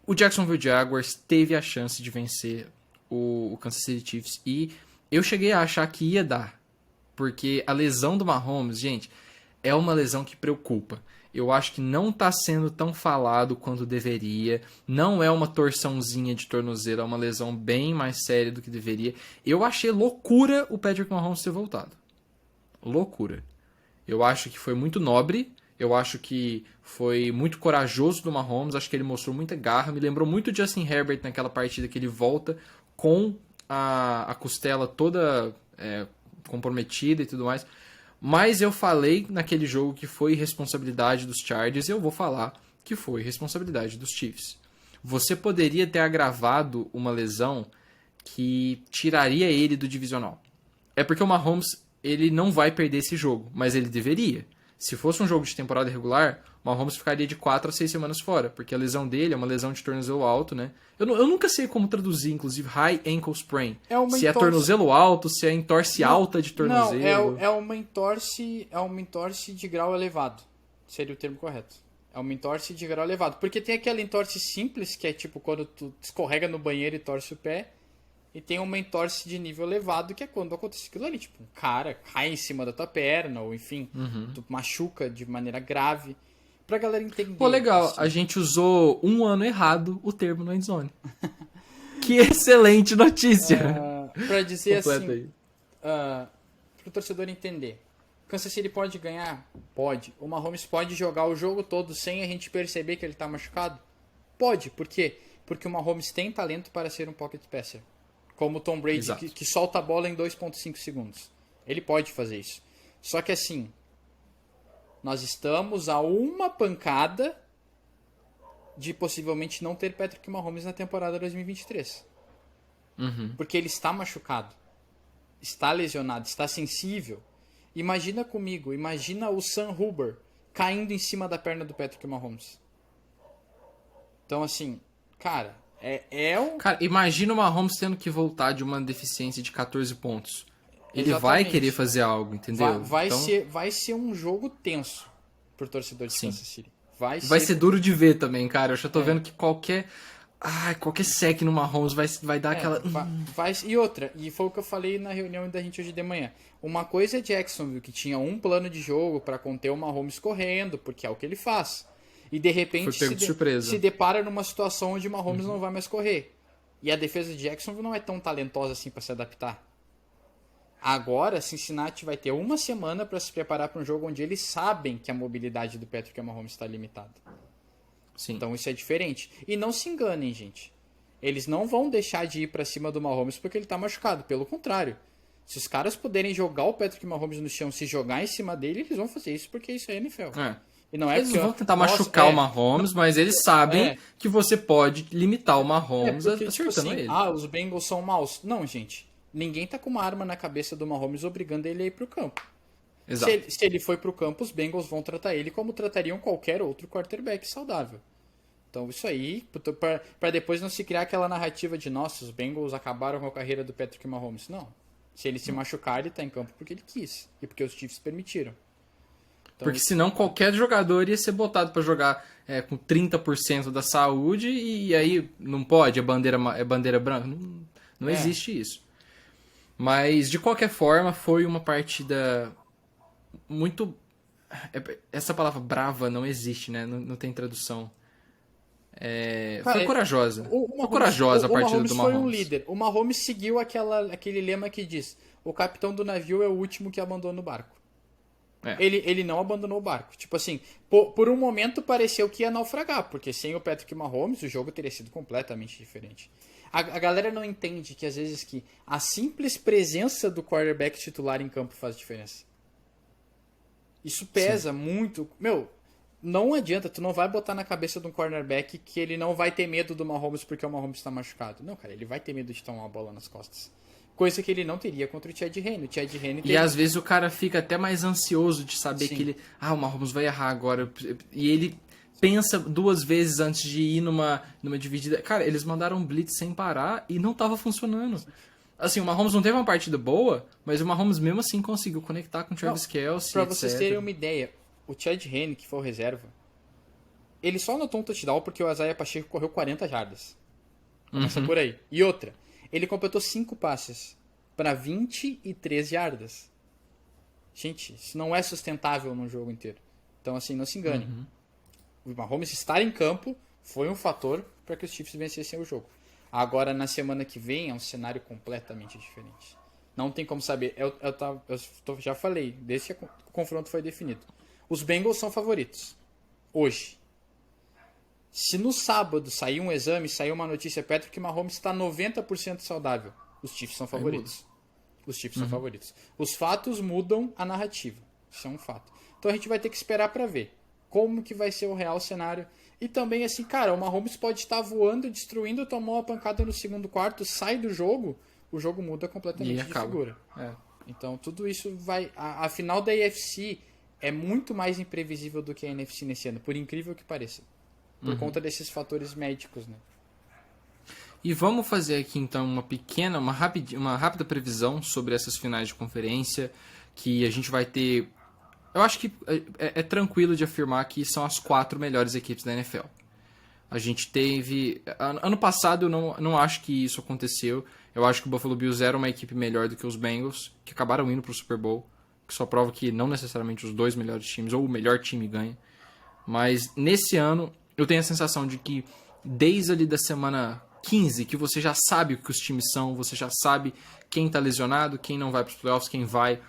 o Jacksonville Jaguars teve a chance de vencer o Kansas City Chiefs e eu cheguei a achar que ia dar, porque a lesão do Mahomes, gente, é uma lesão que preocupa. Eu acho que não está sendo tão falado quanto deveria, não é uma torçãozinha de tornozelo, é uma lesão bem mais séria do que deveria. Eu achei loucura o Patrick Mahomes ter voltado. Loucura. Eu acho que foi muito nobre, eu acho que foi muito corajoso do Mahomes, acho que ele mostrou muita garra, me lembrou muito o Justin Herbert naquela partida que ele volta com a costela toda comprometida e tudo mais. Mas eu falei naquele jogo que foi responsabilidade dos Chargers, e eu vou falar que foi responsabilidade dos Chiefs. Você poderia ter agravado uma lesão que tiraria ele do divisional. É porque o Mahomes, ele não vai perder esse jogo, mas ele deveria. Se fosse um jogo de temporada regular, o Mahomes ficaria de 4 a 6 semanas fora, porque a lesão dele é uma lesão de tornozelo alto, né? Eu nunca sei como traduzir, inclusive, high ankle sprain. Se é tornozelo alto, se é entorse alta de tornozelo. Não, é uma entorse de grau elevado. Seria o termo correto. É uma entorse de grau elevado. Porque tem aquela entorse simples, que é tipo quando tu escorrega no banheiro e torce o pé. E tem uma entorse de nível elevado, que é quando acontece aquilo ali. Tipo, um cara cai em cima da tua perna, ou enfim, tu machuca de maneira grave. Pra galera entender. Pô, legal. Assim. A gente usou um ano errado o termo no endzone. Que excelente notícia. Pra dizer assim, pro torcedor entender. Kansas City pode ganhar? Pode. O Mahomes pode jogar o jogo todo sem a gente perceber que ele tá machucado? Pode. Por quê? Porque o Mahomes tem talento para ser um pocket passer. Como o Tom Brady, que solta a bola em 2,5 segundos. Ele pode fazer isso. Só que assim, nós estamos a uma pancada de possivelmente não ter Patrick Mahomes na temporada 2023. Porque ele está machucado. Está lesionado, está sensível. Imagina comigo, imagina o Sam Huber caindo em cima da perna do Patrick Mahomes. Então assim, cara... Cara, imagina o Mahomes tendo que voltar de uma deficiência de 14 pontos. Ele Exatamente. vai querer fazer algo, entendeu? Vai ser um jogo tenso pro torcedor de Kansas City. Vai ser duro de ver também, cara. Eu já tô vendo que qualquer sec no Mahomes vai dar aquela... E outra, e foi o que eu falei na reunião da gente hoje de manhã. Uma coisa é Jacksonville, que tinha um plano de jogo para conter o Mahomes correndo, porque é o que ele faz. E de repente se depara numa situação onde o Mahomes não vai mais correr. E a defesa de Jacksonville não é tão talentosa assim para se adaptar. Agora, Cincinnati vai ter uma semana para se preparar para um jogo onde eles sabem que a mobilidade do Patrick Mahomes está limitada. Sim. Então isso é diferente. E não se enganem, gente. Eles não vão deixar de ir para cima do Mahomes porque ele está machucado. Pelo contrário. Se os caras puderem jogar o Patrick Mahomes no chão, se jogar em cima dele, eles vão fazer isso porque isso é NFL. E não é eles vão tentar machucar o Mahomes, mas eles sabem que você pode limitar o Mahomes porque, acertando ele. Os Bengals são maus. Não, gente. Ninguém tá com uma arma na cabeça do Mahomes obrigando ele a ir pro campo. Exato. Se ele for pro campo, os Bengals vão tratar ele como tratariam qualquer outro quarterback saudável. Então isso aí, para depois não se criar aquela narrativa de nossa, os Bengals acabaram com a carreira do Patrick Mahomes. Não. Se ele se machucar, ele tá em campo porque ele quis. E porque os Chiefs permitiram. Então, porque senão qualquer jogador ia ser botado para jogar com 30% da saúde e aí não pode, é bandeira branca. Não existe isso. Mas, de qualquer forma, foi uma partida muito... Essa palavra brava não existe, né? Não tem tradução. Foi corajosa. Foi corajosa a partida do Mahomes. Foi um líder. O Mahomes seguiu aquele lema que diz: o capitão do navio é o último que abandona o barco. Ele não abandonou o barco. Tipo assim, por um momento pareceu que ia naufragar, porque sem o Patrick Mahomes o jogo teria sido completamente diferente. A galera não entende que às vezes que a simples presença do quarterback titular em campo faz diferença. Isso pesa muito. Meu, não adianta, tu não vai botar na cabeça de um cornerback que ele não vai ter medo do Mahomes porque o Mahomes está machucado. Não, cara, ele vai ter medo de tomar uma bola nas costas. Coisa que ele não teria contra o Chad Henne. E às vezes o cara fica até mais ansioso de saber que ele... o Mahomes vai errar agora. E ele pensa duas vezes antes de ir numa dividida. Cara, eles mandaram um blitz sem parar e não tava funcionando. Assim, o Mahomes não teve uma partida boa, mas o Mahomes mesmo assim conseguiu conectar com o Travis Kelce, pra vocês terem uma ideia, o Chad Henne, que foi o reserva, ele só anotou um touchdown porque o Isaiah Pacheco correu 40 jardas. Começa por aí. E outra, ele completou 5 passes para 23 jardas. Gente, isso não é sustentável num jogo inteiro. Então, assim, não se engane. O Mahomes estar em campo foi um fator para que os Chiefs vencessem o jogo. Agora, na semana que vem, é um cenário completamente diferente. Não tem como saber. Eu já falei, desde que o confronto foi definido. Os Bengals são favoritos. Hoje. Se no sábado sair um exame, sair uma notícia, Patrick Mahomes está 90% saudável. os Chiefs são favoritos. Os Chiefs são favoritos. Os fatos mudam a narrativa. Isso é um fato. Então a gente vai ter que esperar pra ver como que vai ser o real cenário. E também, assim, cara, o Mahomes pode estar voando, destruindo, tomou uma pancada no segundo quarto, sai do jogo, o jogo muda completamente de figura. Então tudo isso vai... A final da AFC é muito mais imprevisível do que a NFC nesse ano, por incrível que pareça. Por conta desses fatores médicos, né? E vamos fazer aqui então uma rápida previsão sobre essas finais de conferência, que a gente vai ter... Eu acho que é tranquilo de afirmar que são as 4 melhores equipes da NFL. A gente teve... Ano passado eu não acho que isso aconteceu. Eu acho que o Buffalo Bills era uma equipe melhor do que os Bengals, que acabaram indo para o Super Bowl, que só prova que não necessariamente os 2 melhores times, ou o melhor time ganha. Mas nesse ano, eu tenho a sensação de que desde ali da semana 15, que você já sabe o que os times são, você já sabe quem tá lesionado, quem não vai para os playoffs, quem vai.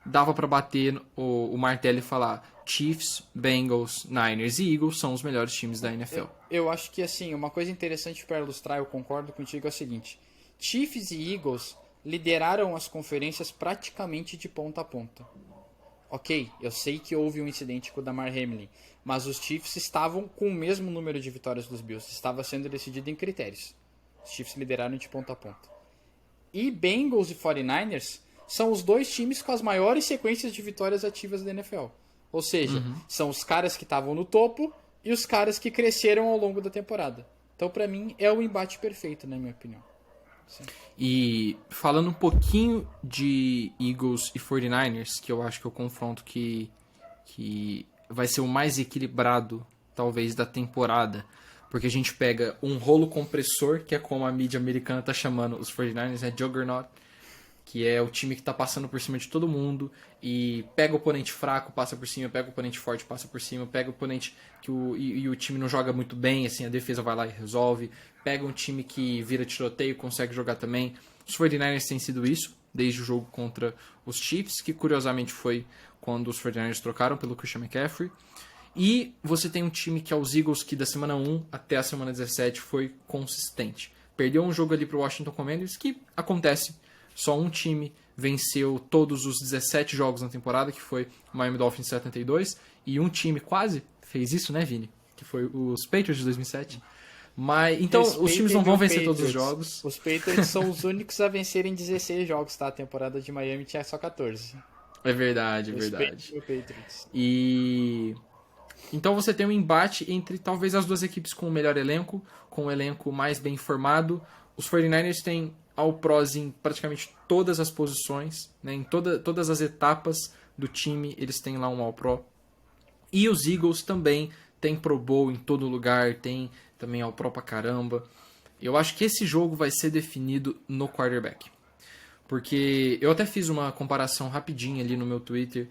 Dava para bater o martelo e falar Chiefs, Bengals, Niners e Eagles são os melhores times da NFL. Eu acho que, assim, uma coisa interessante para ilustrar, eu concordo contigo, é o seguinte. Chiefs e Eagles lideraram as conferências praticamente de ponta a ponta. Ok, eu sei que houve um incidente com o Damar Hamlin, mas os Chiefs estavam com o mesmo número de vitórias dos Bills. Estava sendo decidido em critérios. Os Chiefs lideraram de ponta a ponta. E Bengals e 49ers são os 2 times com as maiores sequências de vitórias ativas da NFL. Ou seja, são os caras que estavam no topo e os caras que cresceram ao longo da temporada. Então, pra mim, é o embate perfeito, na minha opinião. Sim. E falando um pouquinho de Eagles e 49ers, que eu acho que é o confronto que vai ser o mais equilibrado, talvez, da temporada. Porque a gente pega um rolo compressor, que é como a mídia americana tá chamando os 49ers, né? Juggernaut, que é o time que tá passando por cima de todo mundo e pega o oponente fraco, passa por cima, pega o oponente forte, passa por cima, pega o oponente que o time não joga muito bem, assim, a defesa vai lá e resolve, pega um time que vira tiroteio, consegue jogar também. Os 49ers têm sido isso, desde o jogo contra os Chiefs, que curiosamente foi quando os 49ers trocaram pelo Christian McCaffrey. E você tem um time que é os Eagles, que da semana 1 até a semana 17 foi consistente. Perdeu um jogo ali pro Washington Commanders, que acontece. Só um time venceu todos os 17 jogos na temporada, que foi o Miami Dolphins 72. E um time quase fez isso, né, Vini? Que foi os Patriots de 2007. Mas, então, os times não vão vencer todos os jogos. Os Patriots são os únicos a vencerem 16 jogos, tá? A temporada de Miami tinha só 14. É verdade, é verdade. E... Então você tem um embate entre talvez as duas equipes com o melhor elenco, com o elenco mais bem formado. Os 49ers têm All-Pros em praticamente todas as posições, né? Em todas as etapas do time eles têm lá um All-Pro. E os Eagles também têm Pro Bowl em todo lugar, tem também All-Pro pra caramba. Eu acho que esse jogo vai ser definido no quarterback. Porque eu até fiz uma comparação rapidinha ali no meu Twitter,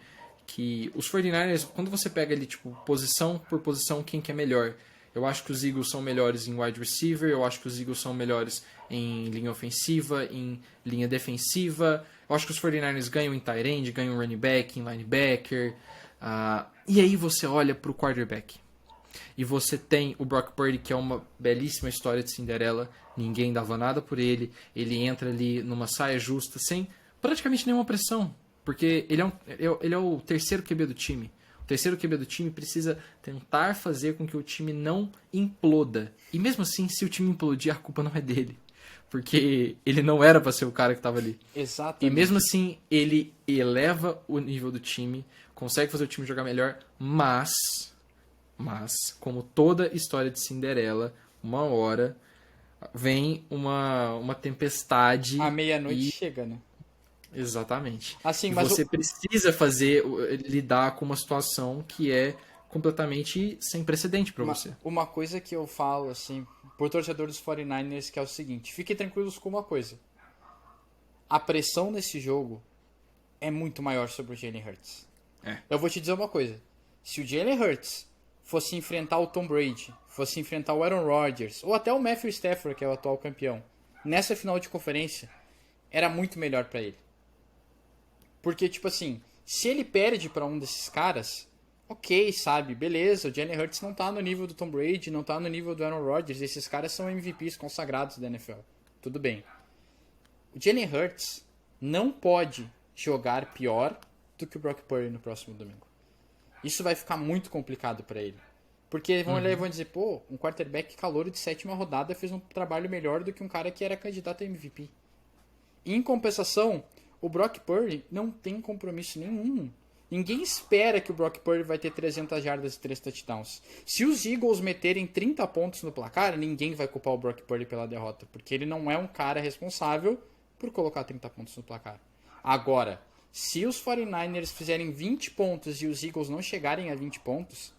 que os 49ers, quando você pega ali, tipo, posição por posição, quem que é melhor? Eu acho que os Eagles são melhores em wide receiver, eu acho que os Eagles são melhores em linha ofensiva, em linha defensiva, eu acho que os 49ers ganham em tight end, ganham em running back, em linebacker, e aí você olha pro quarterback. E você tem o Brock Purdy, que é uma belíssima história de Cinderela, ninguém dava nada por ele, ele entra ali numa saia justa, sem praticamente nenhuma pressão. Porque ele é o terceiro QB do time. O terceiro QB do time precisa tentar fazer com que o time não imploda. E mesmo assim, se o time implodir, a culpa não é dele. Porque ele não era para ser o cara que estava ali. Exatamente. E mesmo assim, ele eleva o nível do time, consegue fazer o time jogar melhor, mas como toda história de Cinderela, uma hora vem uma tempestade. À meia-noite chega, né? Exatamente. Assim, e mas você precisa lidar com uma situação que é completamente sem precedente para você. Uma coisa que eu falo, assim, por torcedor dos 49ers, que é o seguinte: fiquem tranquilos com uma coisa. A pressão nesse jogo é muito maior sobre o Jalen Hurts. Eu vou te dizer uma coisa. Se o Jalen Hurts fosse enfrentar o Tom Brady, fosse enfrentar o Aaron Rodgers, ou até o Matthew Stafford, que é o atual campeão, nessa final de conferência, era muito melhor para ele. Porque, tipo assim, se ele perde pra um desses caras, ok, sabe, beleza, o Jalen Hurts não tá no nível do Tom Brady, não tá no nível do Aaron Rodgers, esses caras são MVPs consagrados da NFL, tudo bem. O Jalen Hurts não pode jogar pior do que o Brock Purdy no próximo domingo. Isso vai ficar muito complicado para ele. Porque vão olhar e vão dizer, pô, um quarterback calouro de 7ª rodada fez um trabalho melhor do que um cara que era candidato a MVP. Em compensação, o Brock Purdy não tem compromisso nenhum. Ninguém espera que o Brock Purdy vai ter 300 jardas e 3 touchdowns. Se os Eagles meterem 30 pontos no placar, ninguém vai culpar o Brock Purdy pela derrota, porque ele não é um cara responsável por colocar 30 pontos no placar. Agora, se os 49ers fizerem 20 pontos e os Eagles não chegarem a 20 pontos,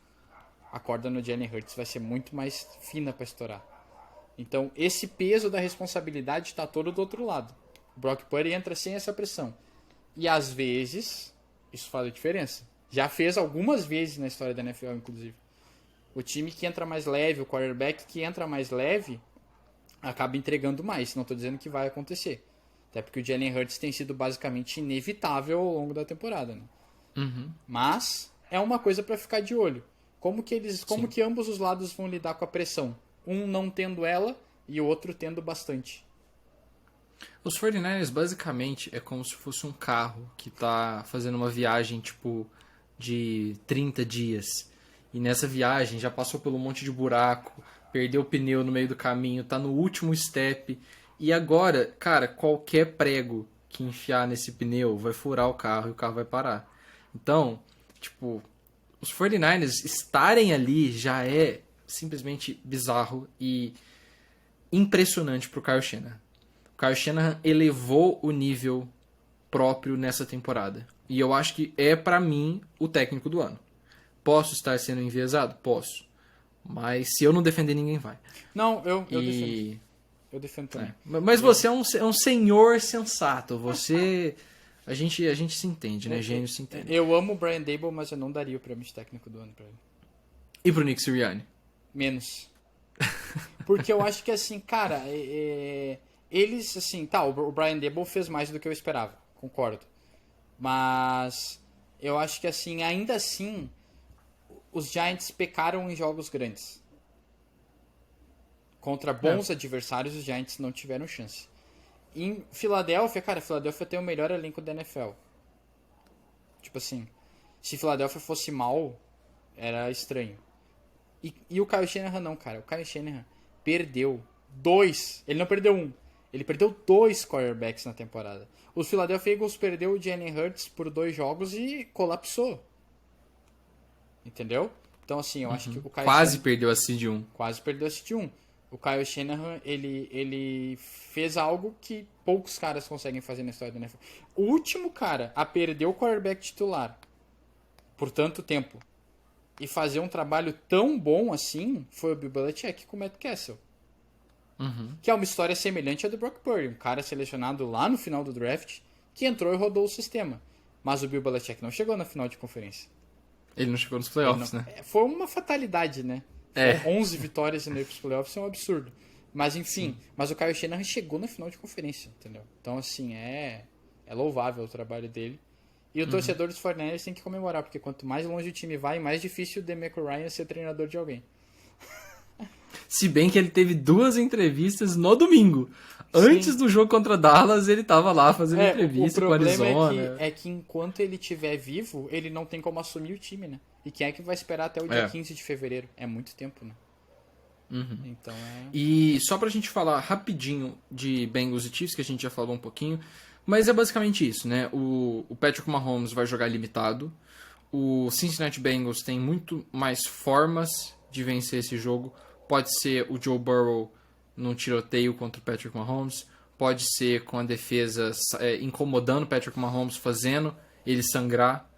a corda no Jalen Hurts vai ser muito mais fina para estourar. Então, esse peso da responsabilidade está todo do outro lado. O Brock Purdy entra sem essa pressão. E às vezes, isso faz a diferença. Já fez algumas vezes na história da NFL, inclusive. O time que entra mais leve, o quarterback que entra mais leve, acaba entregando mais. Não estou dizendo que vai acontecer. Até porque o Jalen Hurts tem sido basicamente inevitável ao longo da temporada. Né? Mas é uma coisa para ficar de olho. Como que ambos os lados vão lidar com a pressão? Um não tendo ela e o outro tendo bastante. Os 49ers basicamente é como se fosse um carro que tá fazendo uma viagem tipo de 30 dias. E nessa viagem já passou por um monte de buraco, perdeu o pneu no meio do caminho, tá no último step. E agora, cara, qualquer prego que enfiar nesse pneu vai furar o carro e o carro vai parar. Então, tipo, os 49ers estarem ali já é simplesmente bizarro e impressionante pro Kyle Shanahan. O Kyle Shanahan elevou o nível próprio nessa temporada. E eu acho que é, pra mim, o técnico do ano. Posso estar sendo enviesado? Posso. Mas se eu não defender, ninguém vai. Não, eu defendo. Eu defendo também. Mas você é um senhor sensato. Você... A gente se entende, né? Gênio se entende. Eu amo o Brian Daboll, mas eu não daria o prêmio de técnico do ano pra ele. E pro Nick Sirianni? Menos. Porque eu acho que, assim, cara... Eles, assim... Tá, o Brian Daboll fez mais do que eu esperava. Concordo. Mas... Eu acho que, assim, ainda assim... Os Giants pecaram em jogos grandes. Contra bons adversários, os Giants não tiveram chance. Em Filadélfia, cara, Filadélfia tem o melhor elenco da NFL. Tipo assim, se Filadélfia fosse mal, era estranho. E o Kyle Shanahan não, cara. O Kyle Shanahan perdeu 2. Ele não perdeu 1. Ele perdeu 2 quarterbacks na temporada. Os Philadelphia Eagles perdeu o Jalen Hurts por 2 jogos e colapsou. Entendeu? Então, assim, eu acho que o Kyle Quase Shanahan... perdeu a Seed 1. Quase perdeu a Seed 1. O Kyle Shanahan, ele fez algo que poucos caras conseguem fazer na história da NFL. O último cara a perder o quarterback titular por tanto tempo e fazer um trabalho tão bom assim foi o Bill Belichick com o Matt Castle. Que é uma história semelhante à do Brock Purdy. Um cara selecionado lá no final do draft que entrou e rodou o sistema. Mas o Bill Belichick não chegou na final de conferência. Ele não chegou nos playoffs, né? Foi uma fatalidade, né? 11 vitórias e não ir pros playoffs é um absurdo. Mas enfim, mas o Kyle Shanahan chegou na final de conferência, entendeu? Então assim, é louvável o trabalho dele. E o torcedor dos 49ers tem que comemorar, porque quanto mais longe o time vai, mais difícil o DeMeco Ryan ser treinador de alguém. Se bem que ele teve 2 entrevistas no domingo. Antes do jogo contra Dallas, ele tava lá fazendo entrevista com o Arizona. O problema é que enquanto ele estiver vivo, ele não tem como assumir o time, né? E quem é que vai esperar até o dia 15 de fevereiro? É muito tempo, né? Então E só pra gente falar rapidinho de Bengals e Chiefs, que a gente já falou um pouquinho, mas é basicamente isso, né? O Patrick Mahomes vai jogar limitado. O Cincinnati Bengals tem muito mais formas de vencer esse jogo. Pode ser o Joe Burrow num tiroteio contra o Patrick Mahomes. Pode ser com a defesa incomodando o Patrick Mahomes, fazendo ele sangrar.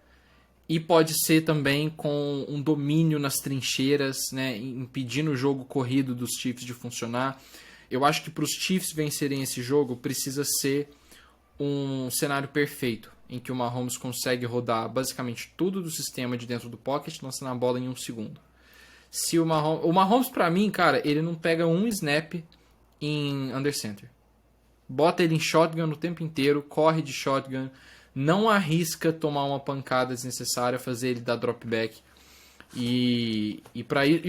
E pode ser também com um domínio nas trincheiras, né, impedindo o jogo corrido dos Chiefs de funcionar. Eu acho que para os Chiefs vencerem esse jogo precisa ser um cenário perfeito, em que o Mahomes consegue rodar basicamente tudo do sistema de dentro do pocket, lançando a bola em 1 segundo. Se o Mahomes, pra mim, cara, ele não pega um snap em under center. Bota ele em shotgun o tempo inteiro, corre de shotgun, não arrisca tomar uma pancada desnecessária, fazer ele dar drop back. E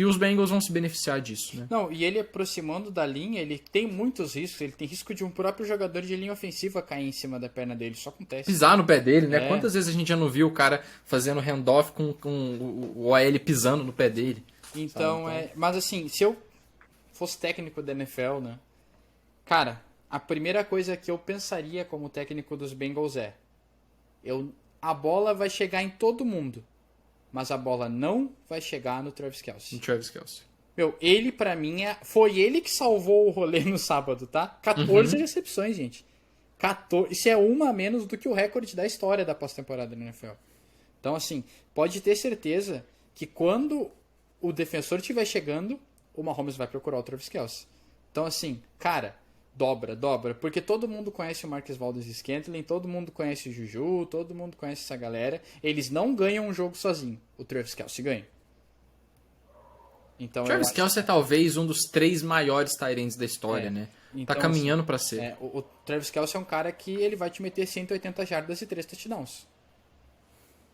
os Bengals vão se beneficiar disso, né? Não, e ele aproximando da linha, ele tem muitos riscos. Ele tem risco de um próprio jogador de linha ofensiva cair em cima da perna dele. Isso acontece. Pisar no pé dele, né? É. Quantas vezes a gente já não viu o cara fazendo handoff com o OL pisando no pé dele? Então, mas assim, se eu fosse técnico da NFL, né? Cara, a primeira coisa que eu pensaria como técnico dos Bengals é: a bola vai chegar em todo mundo, mas a bola não vai chegar no Travis Kelce. No Travis Kelce. Meu, ele pra mim foi ele que salvou o rolê no sábado, tá? 14 recepções, gente. 14, isso é uma a menos do que o recorde da história da pós-temporada da NFL. Então, assim, pode ter certeza que quando o defensor estiver chegando, o Mahomes vai procurar o Travis Kelce. Então, assim, cara, dobra, porque todo mundo conhece o Marquez Valdes-Scantling, todo mundo conhece o Juju, todo mundo conhece essa galera. Eles não ganham um jogo sozinho. O Travis Kelce ganha. Então, Travis Kelce é talvez um dos 3 maiores tight ends da história, né? Então, tá caminhando pra ser. O Travis Kelce é um cara que ele vai te meter 180 jardas e 3 touchdowns.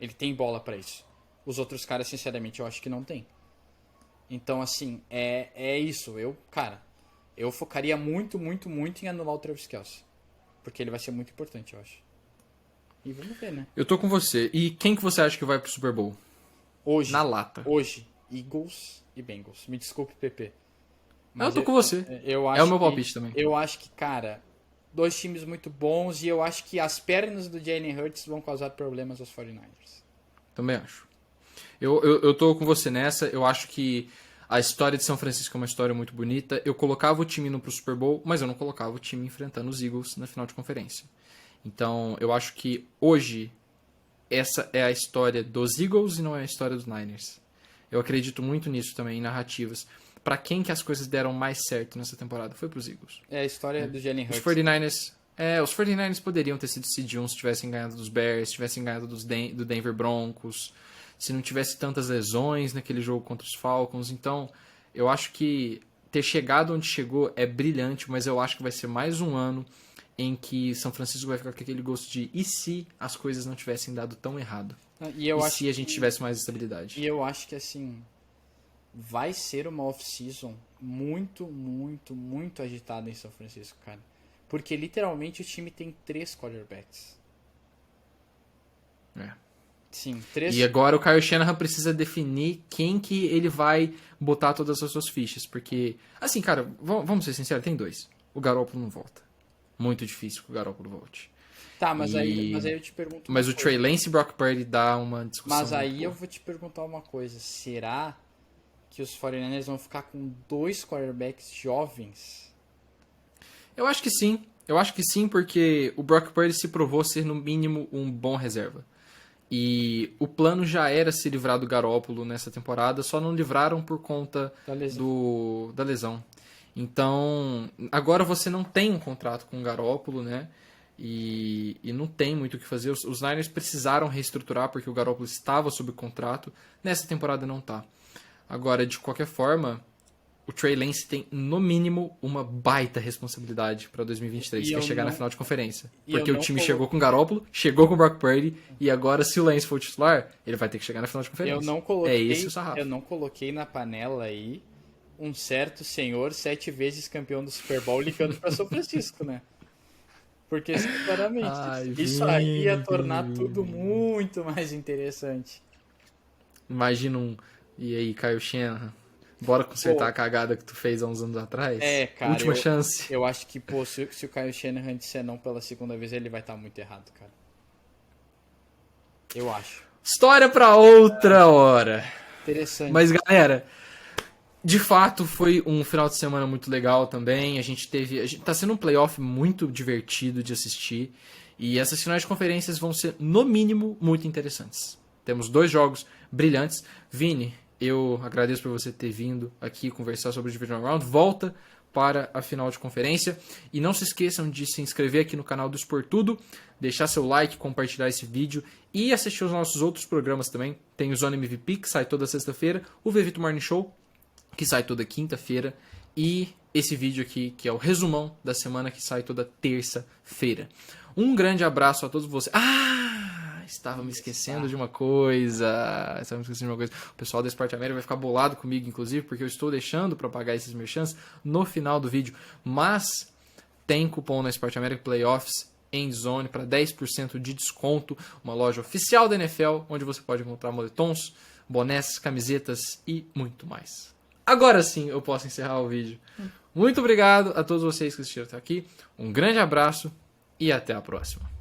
Ele tem bola pra isso. Os outros caras, sinceramente, eu acho que não tem. Então, assim, é isso. Eu focaria muito em anular o Travis Kelce. Porque ele vai ser muito importante, eu acho. E vamos ver, né? Eu tô com você. E quem que você acha que vai pro Super Bowl? Hoje. Na lata. Hoje, Eagles e Bengals. Me desculpe, PP. Mas eu tô com você. Eu acho é o meu palpite também. Eu acho que, cara, 2 times muito bons e eu acho que as pernas do Jalen Hurts vão causar problemas aos 49ers. Também acho. Eu tô com você nessa. Eu acho que a história de São Francisco é uma história muito bonita. Eu colocava o time indo pro Super Bowl, mas eu não colocava o time enfrentando os Eagles na final de conferência. Então, eu acho que hoje essa é a história dos Eagles e não é a história dos Niners. Eu acredito muito nisso também, em narrativas. Pra quem que as coisas deram mais certo nessa temporada? Foi pros Eagles. É a história do Jalen Hurts. Os 49ers poderiam ter sido seed 1 se tivessem ganhado dos Bears, se tivessem ganhado do Denver Broncos, se não tivesse tantas lesões naquele jogo contra os Falcons. Então, eu acho que ter chegado onde chegou é brilhante, mas eu acho que vai ser mais um ano em que São Francisco vai ficar com aquele gosto de e se as coisas não tivessem dado tão errado? Se a gente tivesse mais estabilidade? E eu acho que, assim, vai ser uma off-season muito agitada em São Francisco, cara. Porque, literalmente, o time tem 3 quarterbacks. Sim, 3. E agora o Kyle Shanahan precisa definir quem que ele vai botar todas as suas fichas. Porque, assim, cara, vamos ser sinceros, tem 2. O Garoppolo não volta. Muito difícil que o Garoppolo volte. Tá, mas aí eu te pergunto. Mas o Trey Lance e Brock Purdy dá uma discussão. Mas aí eu vou te perguntar uma coisa. Será que os 49ers vão ficar com 2 quarterbacks jovens? Eu acho que sim. Eu acho que sim, porque o Brock Purdy se provou ser, no mínimo, um bom reserva. E o plano já era se livrar do Garoppolo nessa temporada, só não livraram por conta da lesão. Então, agora você não tem um contrato com o Garoppolo, né? E não tem muito o que fazer. Os Niners precisaram reestruturar porque o Garoppolo estava sob contrato. Nessa temporada não tá. Agora, de qualquer forma, o Trey Lance tem, no mínimo, uma baita responsabilidade para 2023, que é chegar na final de conferência. Porque o time chegou com o Garoppolo, chegou com o Brock Purdy, e agora, se o Lance for titular, ele vai ter que chegar na final de conferência. É esse o sarrafo. Eu não coloquei na panela aí um certo senhor 7 vezes campeão do Super Bowl ligando para São Francisco, né? Porque, sinceramente, isso aí ia tornar tudo muito mais interessante. Imagina e aí, Kyle Shanahan, bora consertar a cagada que tu fez há uns anos atrás? Cara. Última chance. Eu acho que, se o Kyle Shanahan disser não pela segunda vez, ele vai estar muito errado, cara. Eu acho. História pra outra hora. Interessante. Mas, galera, de fato, foi um final de semana muito legal também. A gente tá sendo um playoff muito divertido de assistir. E essas finais de conferências vão ser, no mínimo, muito interessantes. Temos 2 jogos brilhantes. Vini, eu agradeço por você ter vindo aqui conversar sobre o Divisional Round. Volta para a final de conferência. E não se esqueçam de se inscrever aqui no canal do Esportudo, deixar seu like, compartilhar esse vídeo e assistir os nossos outros programas também. Tem o Zona MVP, que sai toda sexta-feira. O Vevito Morning Show, que sai toda quinta-feira, e esse vídeo aqui, que é o resumão da semana, que sai toda terça-feira. Um grande abraço a todos vocês. estava me esquecendo de uma coisa. O pessoal da Esporte América vai ficar bolado comigo, inclusive, porque eu estou deixando para pagar esses merchants no final do vídeo. Mas tem cupom na Esporte América Playoffs Endzone para 10% de desconto. Uma loja oficial da NFL, onde você pode encontrar moletons, bonés, camisetas e muito mais. Agora sim eu posso encerrar o vídeo. Muito obrigado a todos vocês que assistiram até aqui. Um grande abraço e até a próxima.